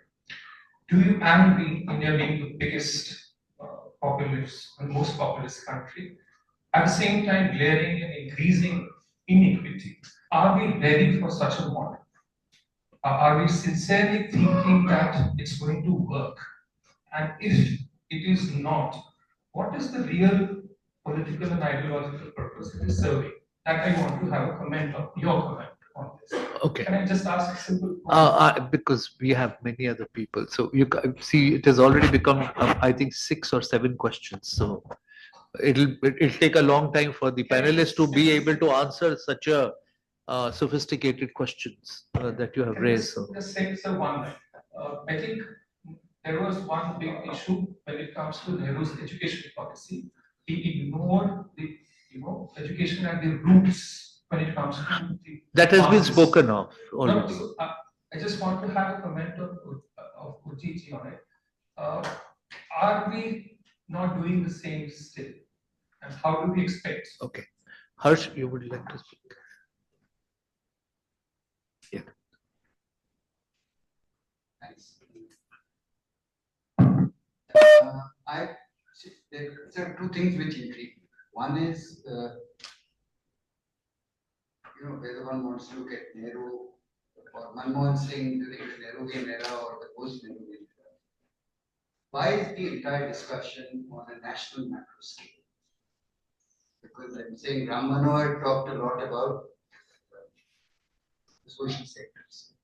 India being the biggest populous and most populous country, at the same time glaring and increasing inequity, are we ready for such a model? Are we sincerely thinking that it's going to work? And if it is not, what is the real political and ideological purpose it is serving? That I want to have a comment on, your comment on this. Okay. Can I just ask a simple question? Because we have many other people. So see, it has already become, I think, 6 or 7 questions. So it'll take a long time for the panelists to be able to answer such a sophisticated questions that you have raised. So. Just say one. I think there was one big issue when it comes to Nehru's education policy. He ignored the education and the roots when it comes to the. That has been spoken of already. No, so, I just want to have a comment of Ujiji on it. Are we not doing the same still? And how do we expect? Okay. Harsh, you would like to speak? Yeah. Thanks. There are two things which intrigue me. One is, whether one wants to look at Nehru or Manmohan Singh during the Nehruvian era or the post-Nehruvian era. Why is the entire discussion on a national macro scale? Because I'm saying Ram Manohar talked a lot about the social sectors.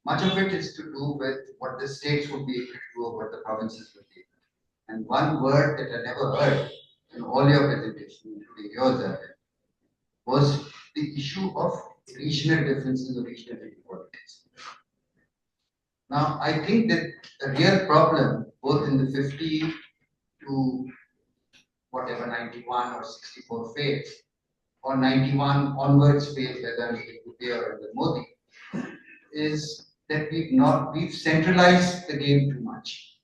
Much of it is to do with what the states would be able to do or what the provinces would be able to do. And one word that I never heard in all your presentations, including yours, was the issue of regional differences or regional inequalities. Now, I think that the real problem, both in the 50 to whatever 91 or 64 phase, or 91 onwards phase, whether it's Bhutia or the Modi, is that we've centralized the game too much.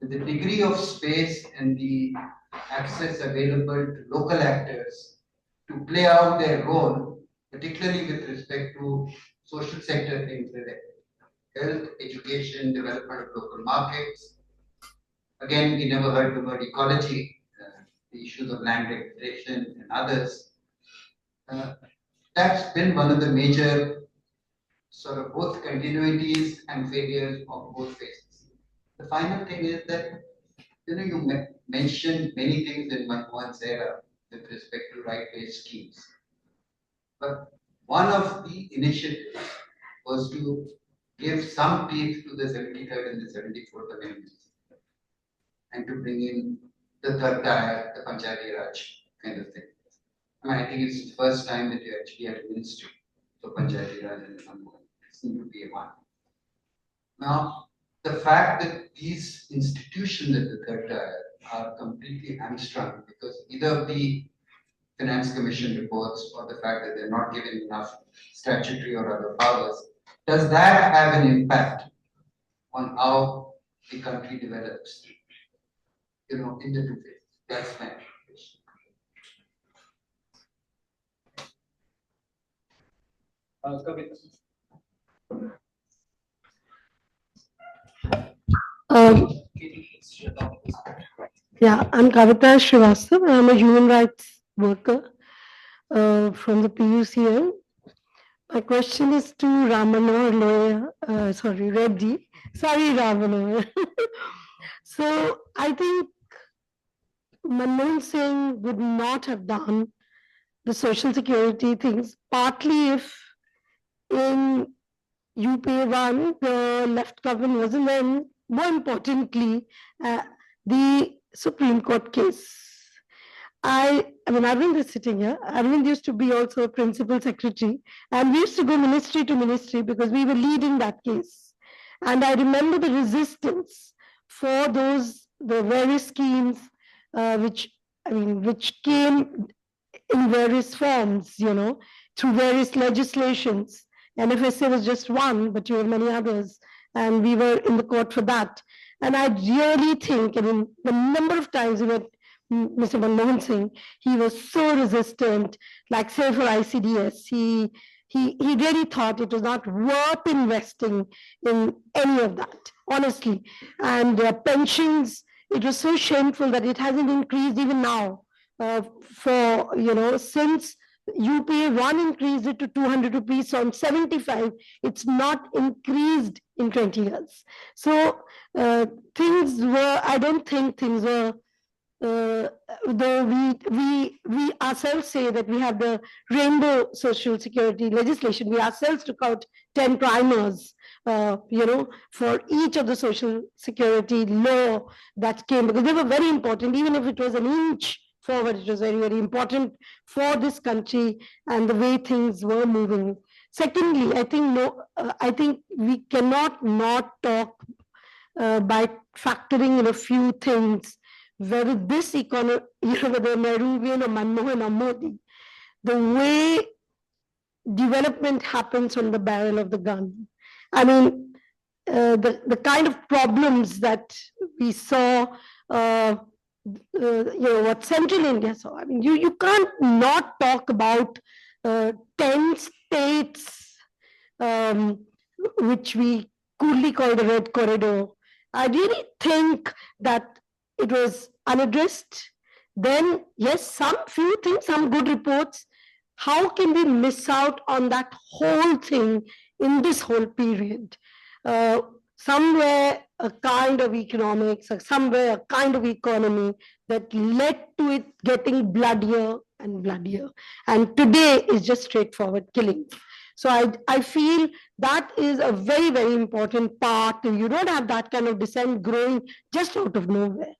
With the degree of space and the access available to local actors to play out their role, particularly with respect to social sector things like health, education, development of local markets. Again, we never heard the word ecology, the issues of land degradation and others. That's been one of the major sort of both continuities and failures of both phases. The final thing is that you mentioned many things in Manmohan's era with respect to right-based schemes. But one of the initiatives was to give some teeth to the 73rd and the 74th amendments and to bring in the third tier, the Panchayati Raj kind of thing. I think it's the first time that you actually had a ministry for Panchayati Raj and Manmohan. It seemed to be a one. Now, the fact that these institutions at the third tier are completely hamstrung because either of the Finance Commission reports or the fact that they're not given enough statutory or other powers, does that have an impact on how the country develops? In the two phases. That's my question. Yeah, I'm Kavita Srivastav. I'm a human rights worker from the PUCL. My question is to Reddy. Sorry, Ramanohar. So I think Manmohan Singh would not have done the social security things, partly if in UPA1 the left government wasn't there, and more importantly, the Supreme Court case. Arvind is sitting here. Arvind used to be also a principal secretary, and we used to go ministry to ministry because we were leading that case. And I remember the resistance for the various schemes, which came in various forms, through various legislations NFSA was just one, but you have many others, and we were in the court for that. And I really think, I mean, the number of times we met Mr. Manmohan Singh, he was so resistant, like say for ICDS, he really thought it was not worth investing in any of that, honestly. And pensions, it was so shameful that it hasn't increased even now. For, you know, since UPA 1 increased it to 200 rupees on 75, it's not increased in 20 years. So things were, I don't think things were, though we ourselves say that we have the rainbow social security legislation, we ourselves took out 10 primers, you know, for each of the social security law that came, because they were very important. Even if it was an inch forward, it was very, very important for this country and the way things were moving. Secondly, I think we cannot not talk by factoring in a few things, whether this economy, you know, whether Nehruvian or Manmohan or Modi, the way development happens on the barrel of the gun. I mean, the kind of problems that we saw, you know, what Central India saw. I mean, you can't not talk about 10 states, which we coolly call the Red Corridor. I really think that it was unaddressed. Then, yes, some few things, some good reports. How can we miss out on that whole thing in this whole period? Somewhere a kind of economics, or somewhere a kind of economy that led to it getting bloodier and bloodier. And today is just straightforward killing. So I feel that is a very, very important part. You don't have that kind of dissent growing just out of nowhere.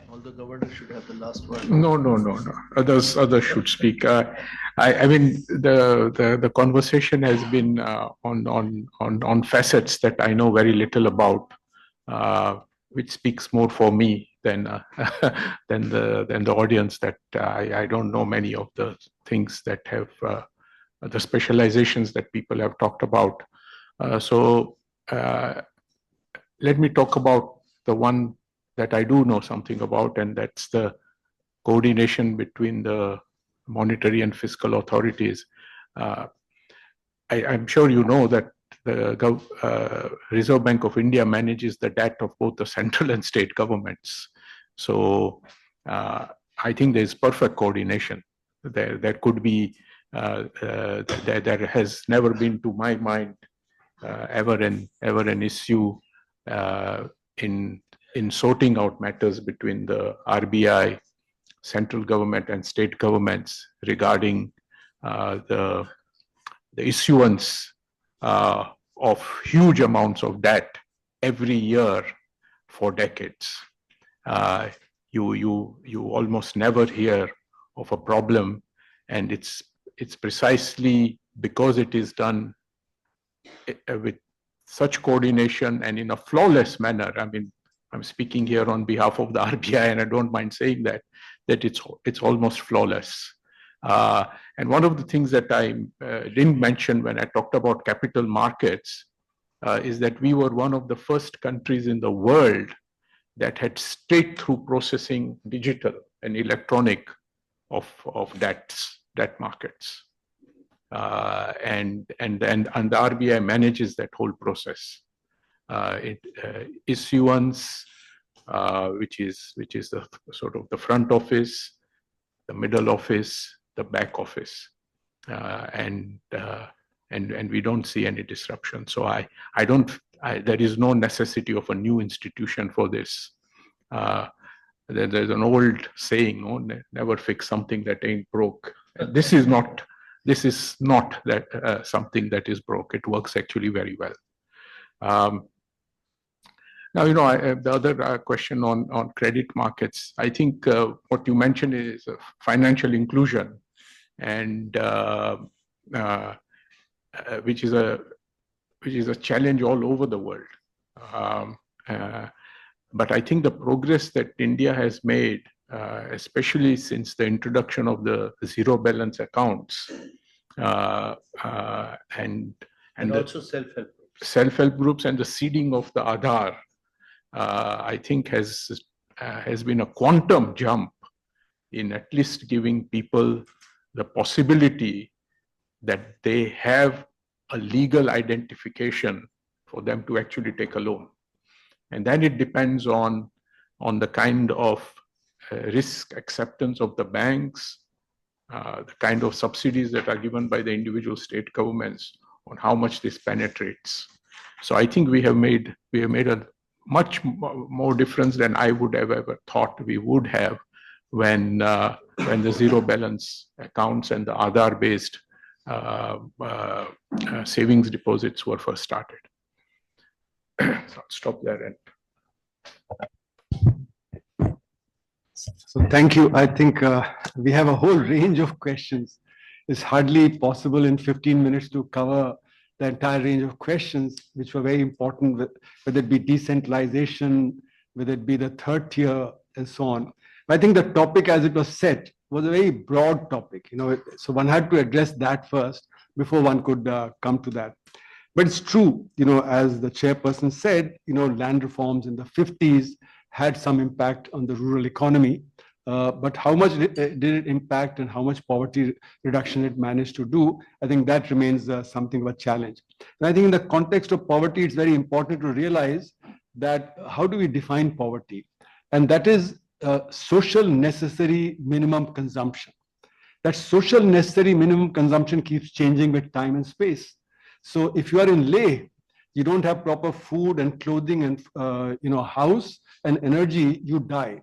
All the governors should have the last word. No. Others should speak. I mean, the conversation has been on facets that I know very little about, which speaks more for me than than the audience. That I don't know many of the things that have the specializations that people have talked about. So let me talk about the one that I do know something about, and that's the coordination between the monetary and fiscal authorities. I'm sure you know that the Reserve Bank of India manages the debt of both the central and state governments. So I think there's perfect coordination. There could be, there has never been, to my mind, ever an issue in sorting out matters between the RBI, central government, and state governments regarding the issuance of huge amounts of debt every year for decades. You almost never hear of a problem, and it's precisely because it is done with such coordination and in a flawless manner. I mean, I'm speaking here on behalf of the RBI, and I don't mind saying that it's almost flawless. And one of the things that I didn't mention when I talked about capital markets is that we were one of the first countries in the world that had straight through processing digital and electronic of debt markets. And the RBI manages that whole process. Issuance, which is the sort of the front office, the middle office, the back office, and we don't see any disruption. So there is no necessity of a new institution for this. There's an old saying, oh, never fix something that ain't broke. This is not that something that is broke. It works actually very well. Now, the other question on credit markets, I think what you mentioned is financial inclusion, and which is a challenge all over the world. But I think the progress that India has made, especially since the introduction of the zero balance accounts, and also self-help groups. Self-help groups and the seeding of the Aadhaar, I think has been a quantum jump in at least giving people the possibility that they have a legal identification for them to actually take a loan. And then it depends on the kind of risk acceptance of the banks, the kind of subsidies that are given by the individual state governments on how much this penetrates. So I think we have made a much more difference than I would have ever thought we would have when the zero balance accounts and the Aadhaar based savings deposits were first started. So I'll stop there. So thank you. I think we have a whole range of questions. It's hardly possible in 15 minutes to cover the entire range of questions, which were very important, whether it be decentralization, whether it be the third tier, and so on. But I think the topic as it was set was a very broad topic, so one had to address that first before one could come to that. But it's true, as the chairperson said, land reforms in the 50s had some impact on the rural economy. But how much did it impact and how much poverty reduction it managed to do? I think that remains something of a challenge. And I think in the context of poverty, it's very important to realize that how do we define poverty? And that is social necessary minimum consumption. That social necessary minimum consumption keeps changing with time and space. So if you are in Leh, you don't have proper food and clothing and house and energy, you die.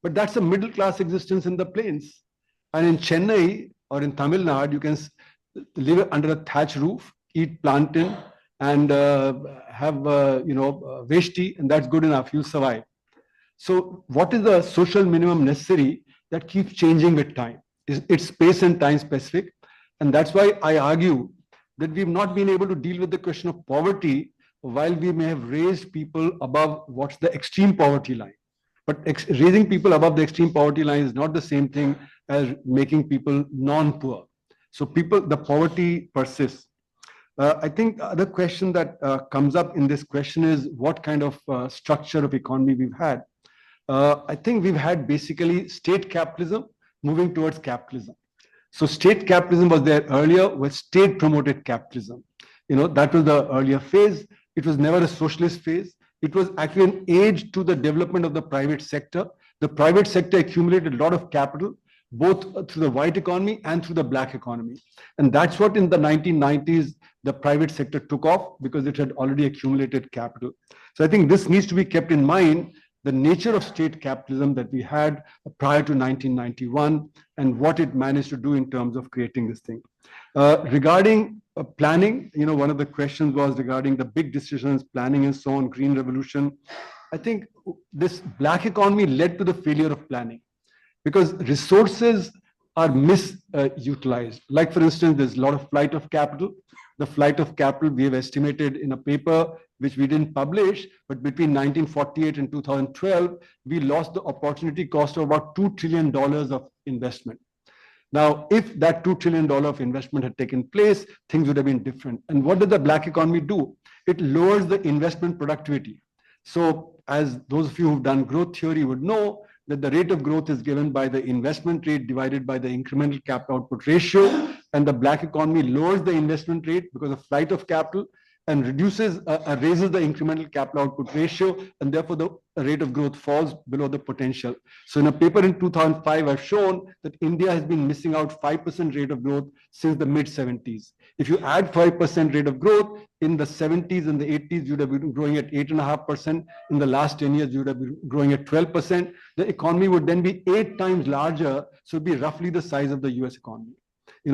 But that's a middle class existence in the plains. And in Chennai or in Tamil Nadu, you can live under a thatch roof, eat plantain, and have veshti, and that's good enough. You survive. So what is the social minimum necessary that keeps changing with time? It's space and time specific. And that's why I argue that we've not been able to deal with the question of poverty while we may have raised people above what's the extreme poverty line. But raising people above the extreme poverty line is not the same thing as making people non-poor. So the poverty persists. I think the other question that comes up in this question is what kind of structure of economy we've had. I think we've had basically state capitalism moving towards capitalism. So state capitalism was there earlier with state promoted capitalism. That was the earlier phase. It was never a socialist phase. It was actually an aid to the development of the private sector. The private sector accumulated a lot of capital, both through the white economy and through the black economy. And that's what in the 1990s, the private sector took off because it had already accumulated capital. So I think this needs to be kept in mind, the nature of state capitalism that we had prior to 1991 and what it managed to do in terms of creating this thing. Regarding planning, one of the questions was regarding the big decisions, planning and so on, green revolution. I think this black economy led to the failure of planning because resources are misutilized. Like for instance, there's a lot of flight of capital. The flight of capital we have estimated in a paper which we didn't publish, but between 1948 and 2012, we lost the opportunity cost of about $2 trillion of investment. Now, if that $2 trillion of investment had taken place, things would have been different. And what did the black economy do? it lowers the investment productivity. So as those of you who've done growth theory would know, that the rate of growth is given by the investment rate divided by the incremental capital output ratio, and the black economy lowers the investment rate because of flight of capital and raises the incremental capital output ratio, and therefore the rate of growth falls below the potential. So in a paper in 2005, I've shown that India has been missing out 5% rate of growth since the mid 70s. If you add 5% rate of growth, in the 70s and the 80s, you'd have been growing at 8.5%. In the last 10 years, you'd have been growing at 12%. The economy would then be 8 times larger, so it'd be roughly the size of the US economy.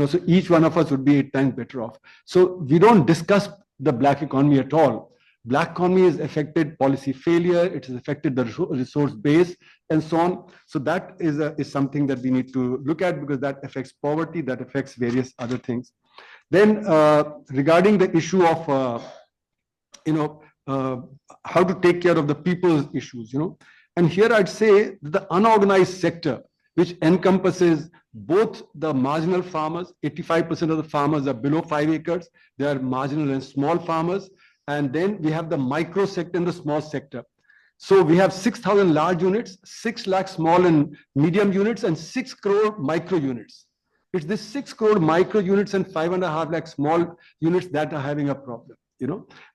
So each one of us would be 8 times better off. So we don't discuss the black economy at all. Black economy has affected policy failure, it has affected the resource base, and so on. So that is something that we need to look at, because that affects poverty, that affects various other things. Then regarding the issue of how to take care of the people's issues, and here I'd say the unorganized sector, which encompasses both the marginal farmers, 85% of the farmers are below 5 acres, they are marginal and small farmers, and then we have the micro sector and the small sector. So we have 6,000 large units, 6 lakh small and medium units, and 6 crore micro units. It's this 6 crore micro units and 5.5 lakh small units that are having a problem,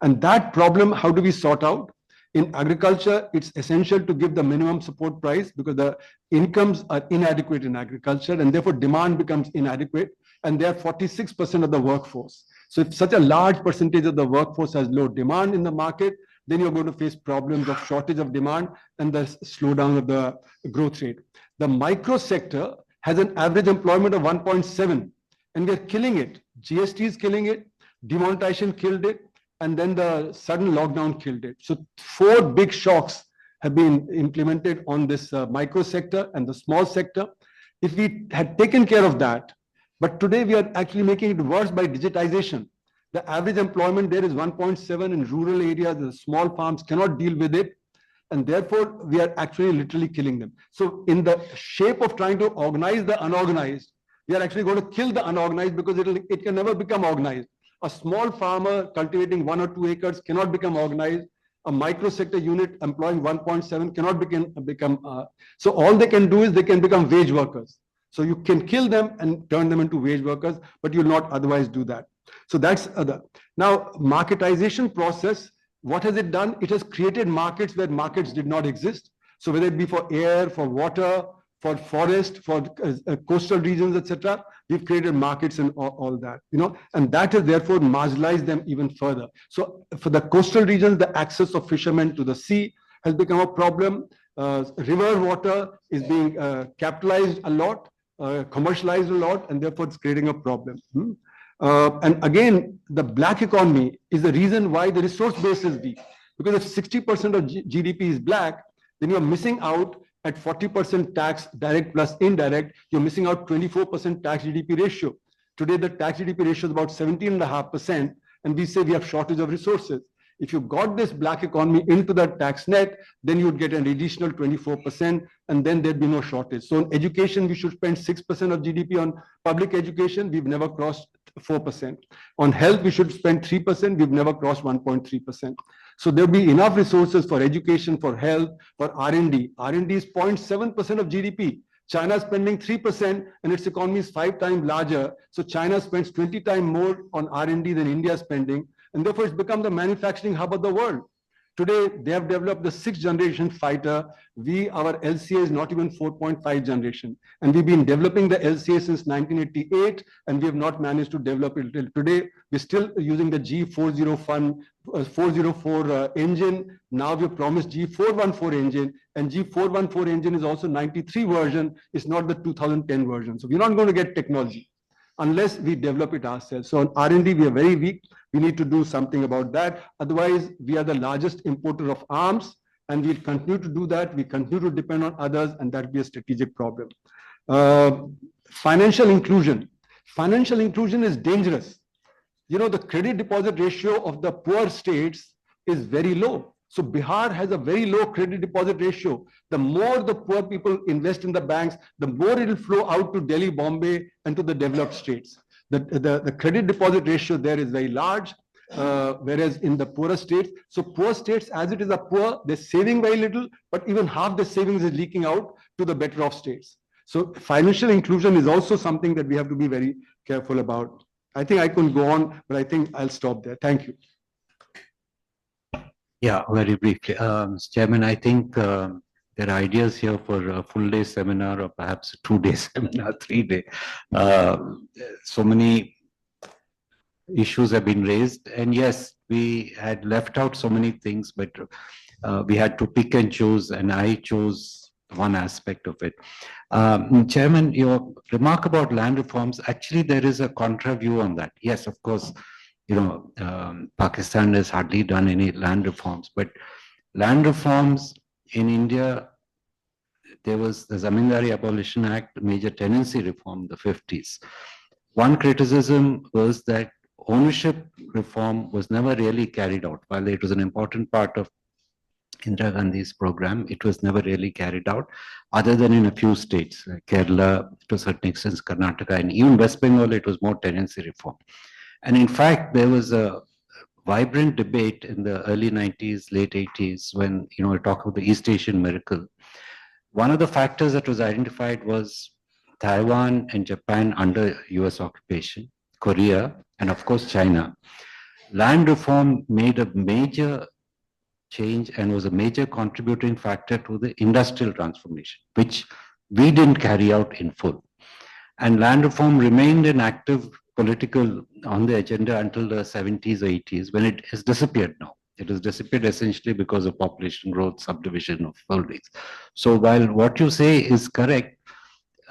and that problem, how do we sort out? In agriculture, it's essential to give the minimum support price, because the incomes are inadequate in agriculture, and therefore demand becomes inadequate, and they are 46% of the workforce. So if such a large percentage of the workforce has low demand in the market, then you're going to face problems of shortage of demand and the slowdown of the growth rate. The micro sector has an average employment of 1.7, and we're killing it. GST is killing it, demonetization killed it, and then the sudden lockdown killed it. So 4 big shocks have been implemented on this micro sector and the small sector. If we had taken care of that, but today we are actually making it worse by digitization. The average employment there is 1.7 in rural areas. The small farms cannot deal with it, and therefore we are actually literally killing them. So in the shape of trying to organize the unorganized, we are actually going to kill the unorganized, because it can never become organized. A small farmer cultivating 1 or 2 acres cannot become organized. A micro sector unit employing 1.7 cannot become. So all they can do is they can become wage workers. So you can kill them and turn them into wage workers, but you'll not otherwise do that. So that's other. Now, marketization process, what has it done? It has created markets where markets did not exist. So whether it be for air, for water, for forest, for coastal regions, etc., we've created markets and all that, and that has therefore marginalized them even further. So for the coastal regions, the access of fishermen to the sea has become a problem. River water is being capitalized a lot, commercialized a lot, and therefore it's creating a problem. And again, the black economy is the reason why the resource base is weak. Because if 60% of GDP is black, then you're missing out at 40% tax, direct plus indirect, you're missing out 24% tax GDP ratio. Today, the tax GDP ratio is about 17.5%, and we say we have shortage of resources. If you got this black economy into the tax net, then you'd get an additional 24%, and then there'd be no shortage. So in education, we should spend 6% of GDP on public education. We've never crossed 4%. On health, we should spend 3%. We've never crossed 1.3%. So there'll be enough resources for education, for health, for R&D. R&D is 0.7% of GDP. China is spending 3%, and its economy is 5 times larger. So China spends 20 times more on R&D than India is spending, and therefore it's become the manufacturing hub of the world. Today, they have developed the 6th generation fighter. Our LCA is not even 4.5 generation. And we've been developing the LCA since 1988, and we have not managed to develop it till today. We're still using the G404 engine. Now we've promised G414 engine, and G414 engine is also 93 version. It's not the 2010 version. So we're not going to get technology unless we develop it ourselves. So on R&D, we are very weak. We need to do something about that. Otherwise, we are the largest importer of arms, and we'll continue to do that. We continue to depend on others, and that will be a strategic problem. Financial inclusion. Financial inclusion is dangerous. The credit deposit ratio of the poor states is very low. So Bihar has a very low credit deposit ratio. The more the poor people invest in the banks, the more it will flow out to Delhi, Bombay, and to the developed states. The credit deposit ratio there is very large. whereas in the poorer states, so poor states, as it is, are poor, they're saving very little, but even half the savings is leaking out to the better off states. So financial inclusion is also something that we have to be very careful about. I think I could go on, but I think I'll stop there. Thank you. Yeah, very briefly. Mr. Chairman, I think there are ideas here for a full day seminar or perhaps a 2-day seminar, 3-day. So many issues have been raised. And yes, we had left out so many things, but we had to pick and choose, and I chose one aspect of it. Chairman, your remark about land reforms, actually there is a contra view on that. Yes, of course, Pakistan has hardly done any land reforms, but land reforms in India, there was the Zamindari Abolition Act, major tenancy reform in the 50s. One criticism was that ownership reform was never really carried out. While it was an important part of Indira Gandhi's program, it was never really carried out, other than in a few states, like Kerala, to a certain extent, Karnataka, and even West Bengal, it was more tenancy reform. And in fact, there was a vibrant debate in the early 90s, late 80s, when we talk about the East Asian miracle. One of the factors that was identified was Taiwan and Japan under US occupation, Korea, and of course China. Land reform made a major change and was a major contributing factor to the industrial transformation, which we didn't carry out in full. And land reform remained an active political on the agenda until the 70s or 80s, when it has disappeared now. It has disappeared essentially because of population growth, subdivision of holdings. So while what you say is correct,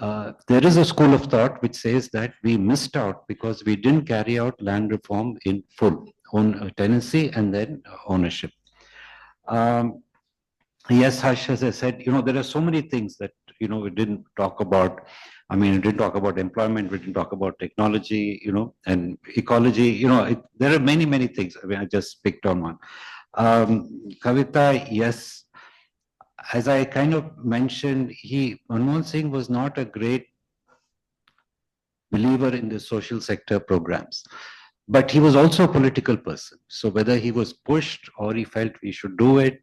there is a school of thought which says that we missed out because we didn't carry out land reform in full, on tenancy and then ownership. Yes, Harsh, as I said, there are so many things that, we didn't talk about. I mean, we didn't talk about employment, we didn't talk about technology, and ecology, there are many, many things. I mean, I just picked on one. Kavita, yes, as I kind of mentioned, Manmohan Singh was not a great believer in the social sector programs, but he was also a political person. So whether he was pushed or he felt we should do it,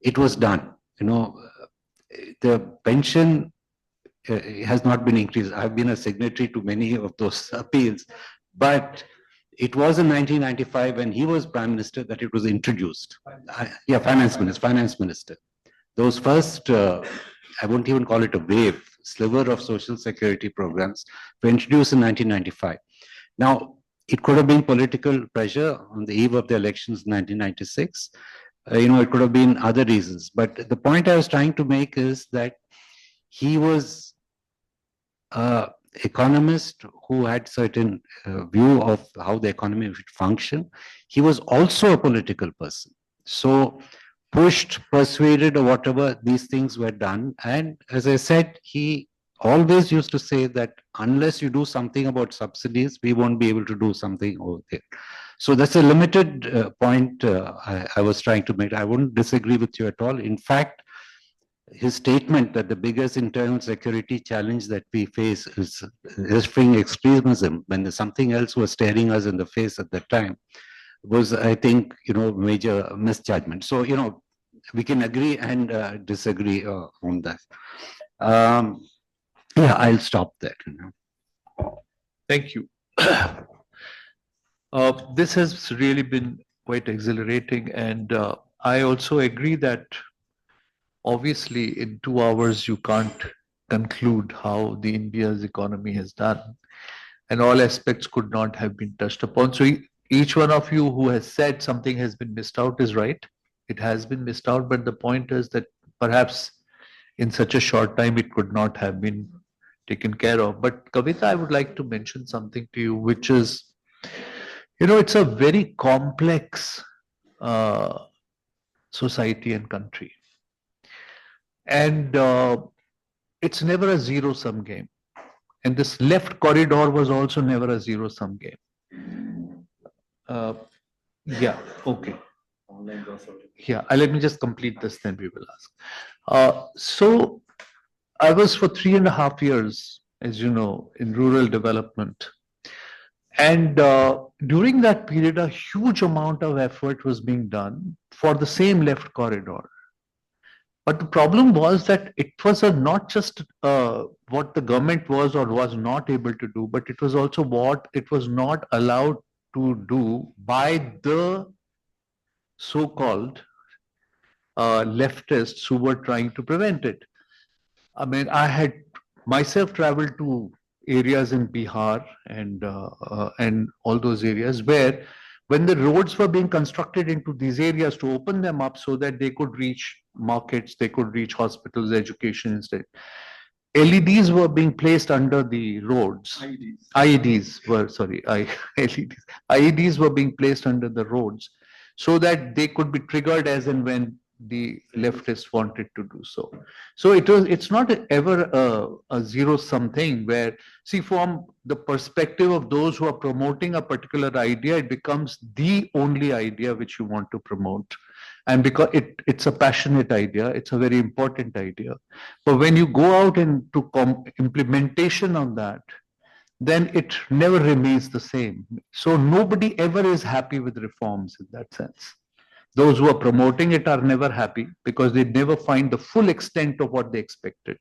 it was done. The pension has not been increased. I've been a signatory to many of those appeals, but it was in 1995 when he was Prime Minister that it was introduced. Finance Minister. Those first, I won't even call it a wave, sliver of social security programs were introduced in 1995. Now, it could have been political pressure on the eve of the elections in 1996. It could have been other reasons. But the point I was trying to make is that he was an economist who had certain view of how the economy should function. He was also a political person. So pushed, persuaded, or whatever, these things were done. And as I said, he always used to say that unless you do something about subsidies, we won't be able to do something over there. So that's a limited point I was trying to make. I wouldn't disagree with you at all. In fact, his statement that the biggest internal security challenge that we face is extreme extremism, when something else was staring us in the face at that time, was, I think, major misjudgment. So, we can agree and disagree on that. Yeah, I'll stop there. Thank you. This has really been quite exhilarating, and I also agree that obviously in 2 hours you can't conclude how the India's economy has done, and all aspects could not have been touched upon. So each one of you who has said something has been missed out is right. It has been missed out, but the point is that perhaps in such a short time it could not have been taken care of. But Kavita, I would like to mention something to you, which is, it's a very complex society and country. And it's never a zero-sum game. And this left corridor was also never a zero-sum game. Yeah, okay. Yeah, let me just complete this, then we will ask. So I was for 3.5 years, as you know, in rural development. And during that period, a huge amount of effort was being done for the same left corridor. But the problem was that it was not just what the government was or was not able to do, but it was also what it was not allowed to do by the so-called leftists who were trying to prevent it. I mean, I had myself traveled to areas in Bihar and all those areas where, when the roads were being constructed into these areas to open them up so that they could reach markets, they could reach hospitals, education instead. LEDs were being placed under the roads. IEDs were, sorry, LEDs. IEDs were being placed under the roads so that they could be triggered as and when the leftists wanted to do so. So it's not ever a zero-sum thing where, see, from the perspective of those who are promoting a particular idea, it becomes the only idea which you want to promote. And because it's a passionate idea, it's a very important idea. But when you go out into implementation on that, then it never remains the same. So nobody ever is happy with reforms in that sense. Those who are promoting it are never happy because they never find the full extent of what they expected.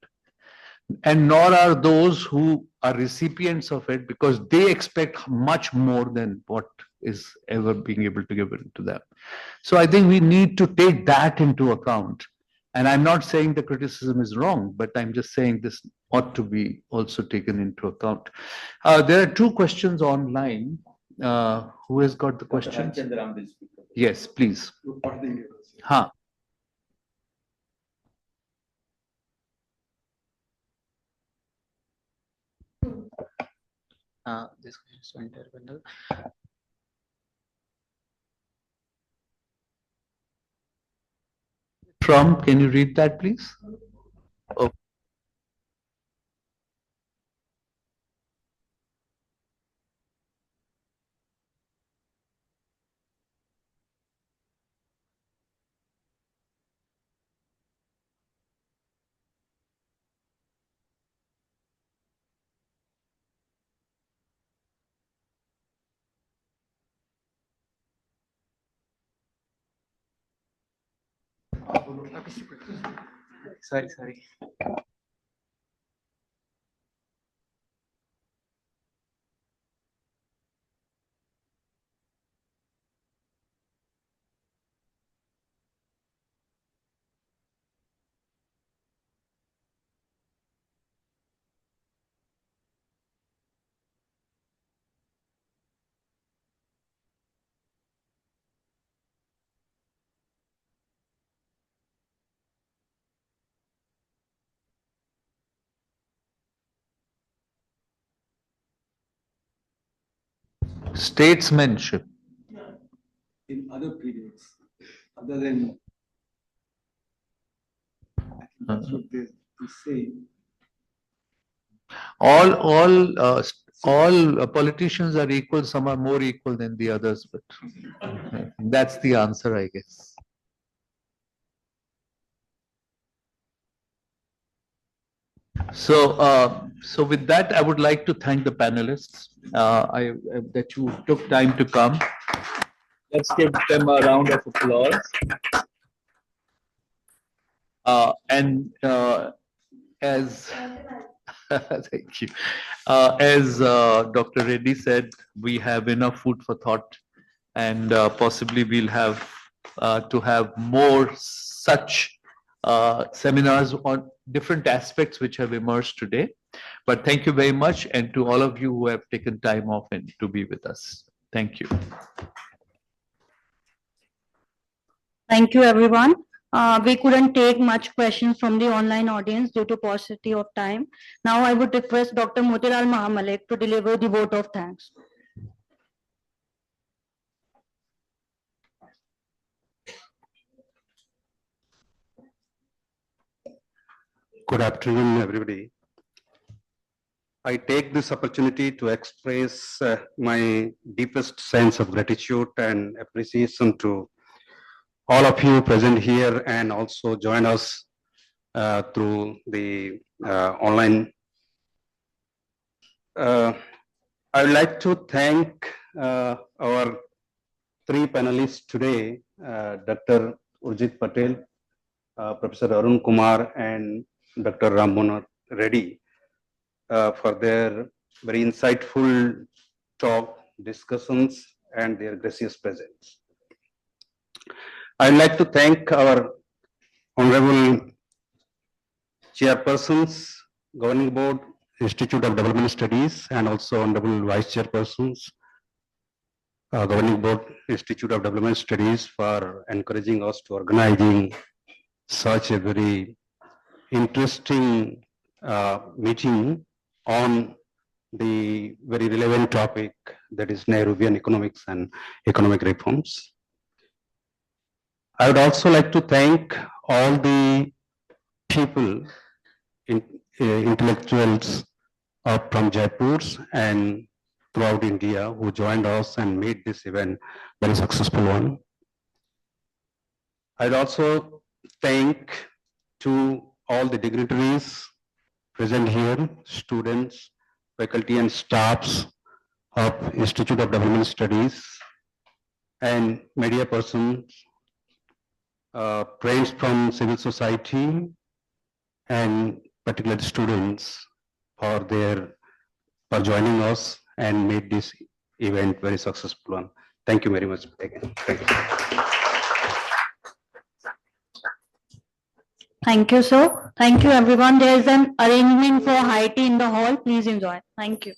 And nor are those who are recipients of it because they expect much more than what is ever being able to give it to them. So I think we need to take that into account. And I'm not saying the criticism is wrong, but I'm just saying this ought to be also taken into account. There are two questions online. Who has got the questions? Yes, please. Huh. This question is from Tervinder. From, can you read that, please? Oh. Sorry. Statesmanship. In other periods, other than that's what they say. All politicians are equal. Some are more equal than the others, but that's the answer, I guess. So with that, I would like to thank the panelists that you took time to come. Let's give them a round of applause. As thank you. As Dr. Reddy said, we have enough food for thought, and possibly we'll have to have more such seminars on different aspects which have emerged today. But thank you very much, and to all of you who have taken time off and to be with us. Thank you. Thank you, everyone. We couldn't take much questions from the online audience due to paucity of time. Now I would request Dr. Motilal Mahamalik to deliver the vote of thanks. Good afternoon, everybody. I take this opportunity to express my deepest sense of gratitude and appreciation to all of you present here and also join us through the online. I would like to thank our three panelists today, Dr. Urjit Patel, Professor Arun Kumar, and Dr. Rammohan Reddy for their very insightful talk, discussions, and their gracious presence. I'd like to thank our honorable chairpersons, Governing Board, Institute of Development Studies, and also honorable vice chairpersons, Governing Board, Institute of Development Studies, for encouraging us to organizing such a very interesting meeting on the very relevant topic, that is Nehruvian economics and economic reforms. I would also like to thank all the people, intellectuals from Jaipur and throughout India who joined us and made this event very successful one. I'd also thank to all the dignitaries present here, students, faculty and staffs of Institute of Development Studies, and media persons, friends from civil society, and particularly students for joining us and made this event very successful one. Thank you very much again. Thank you. Thank you, sir. Thank you, everyone. There is an arrangement for high tea in the hall. Please enjoy. Thank you.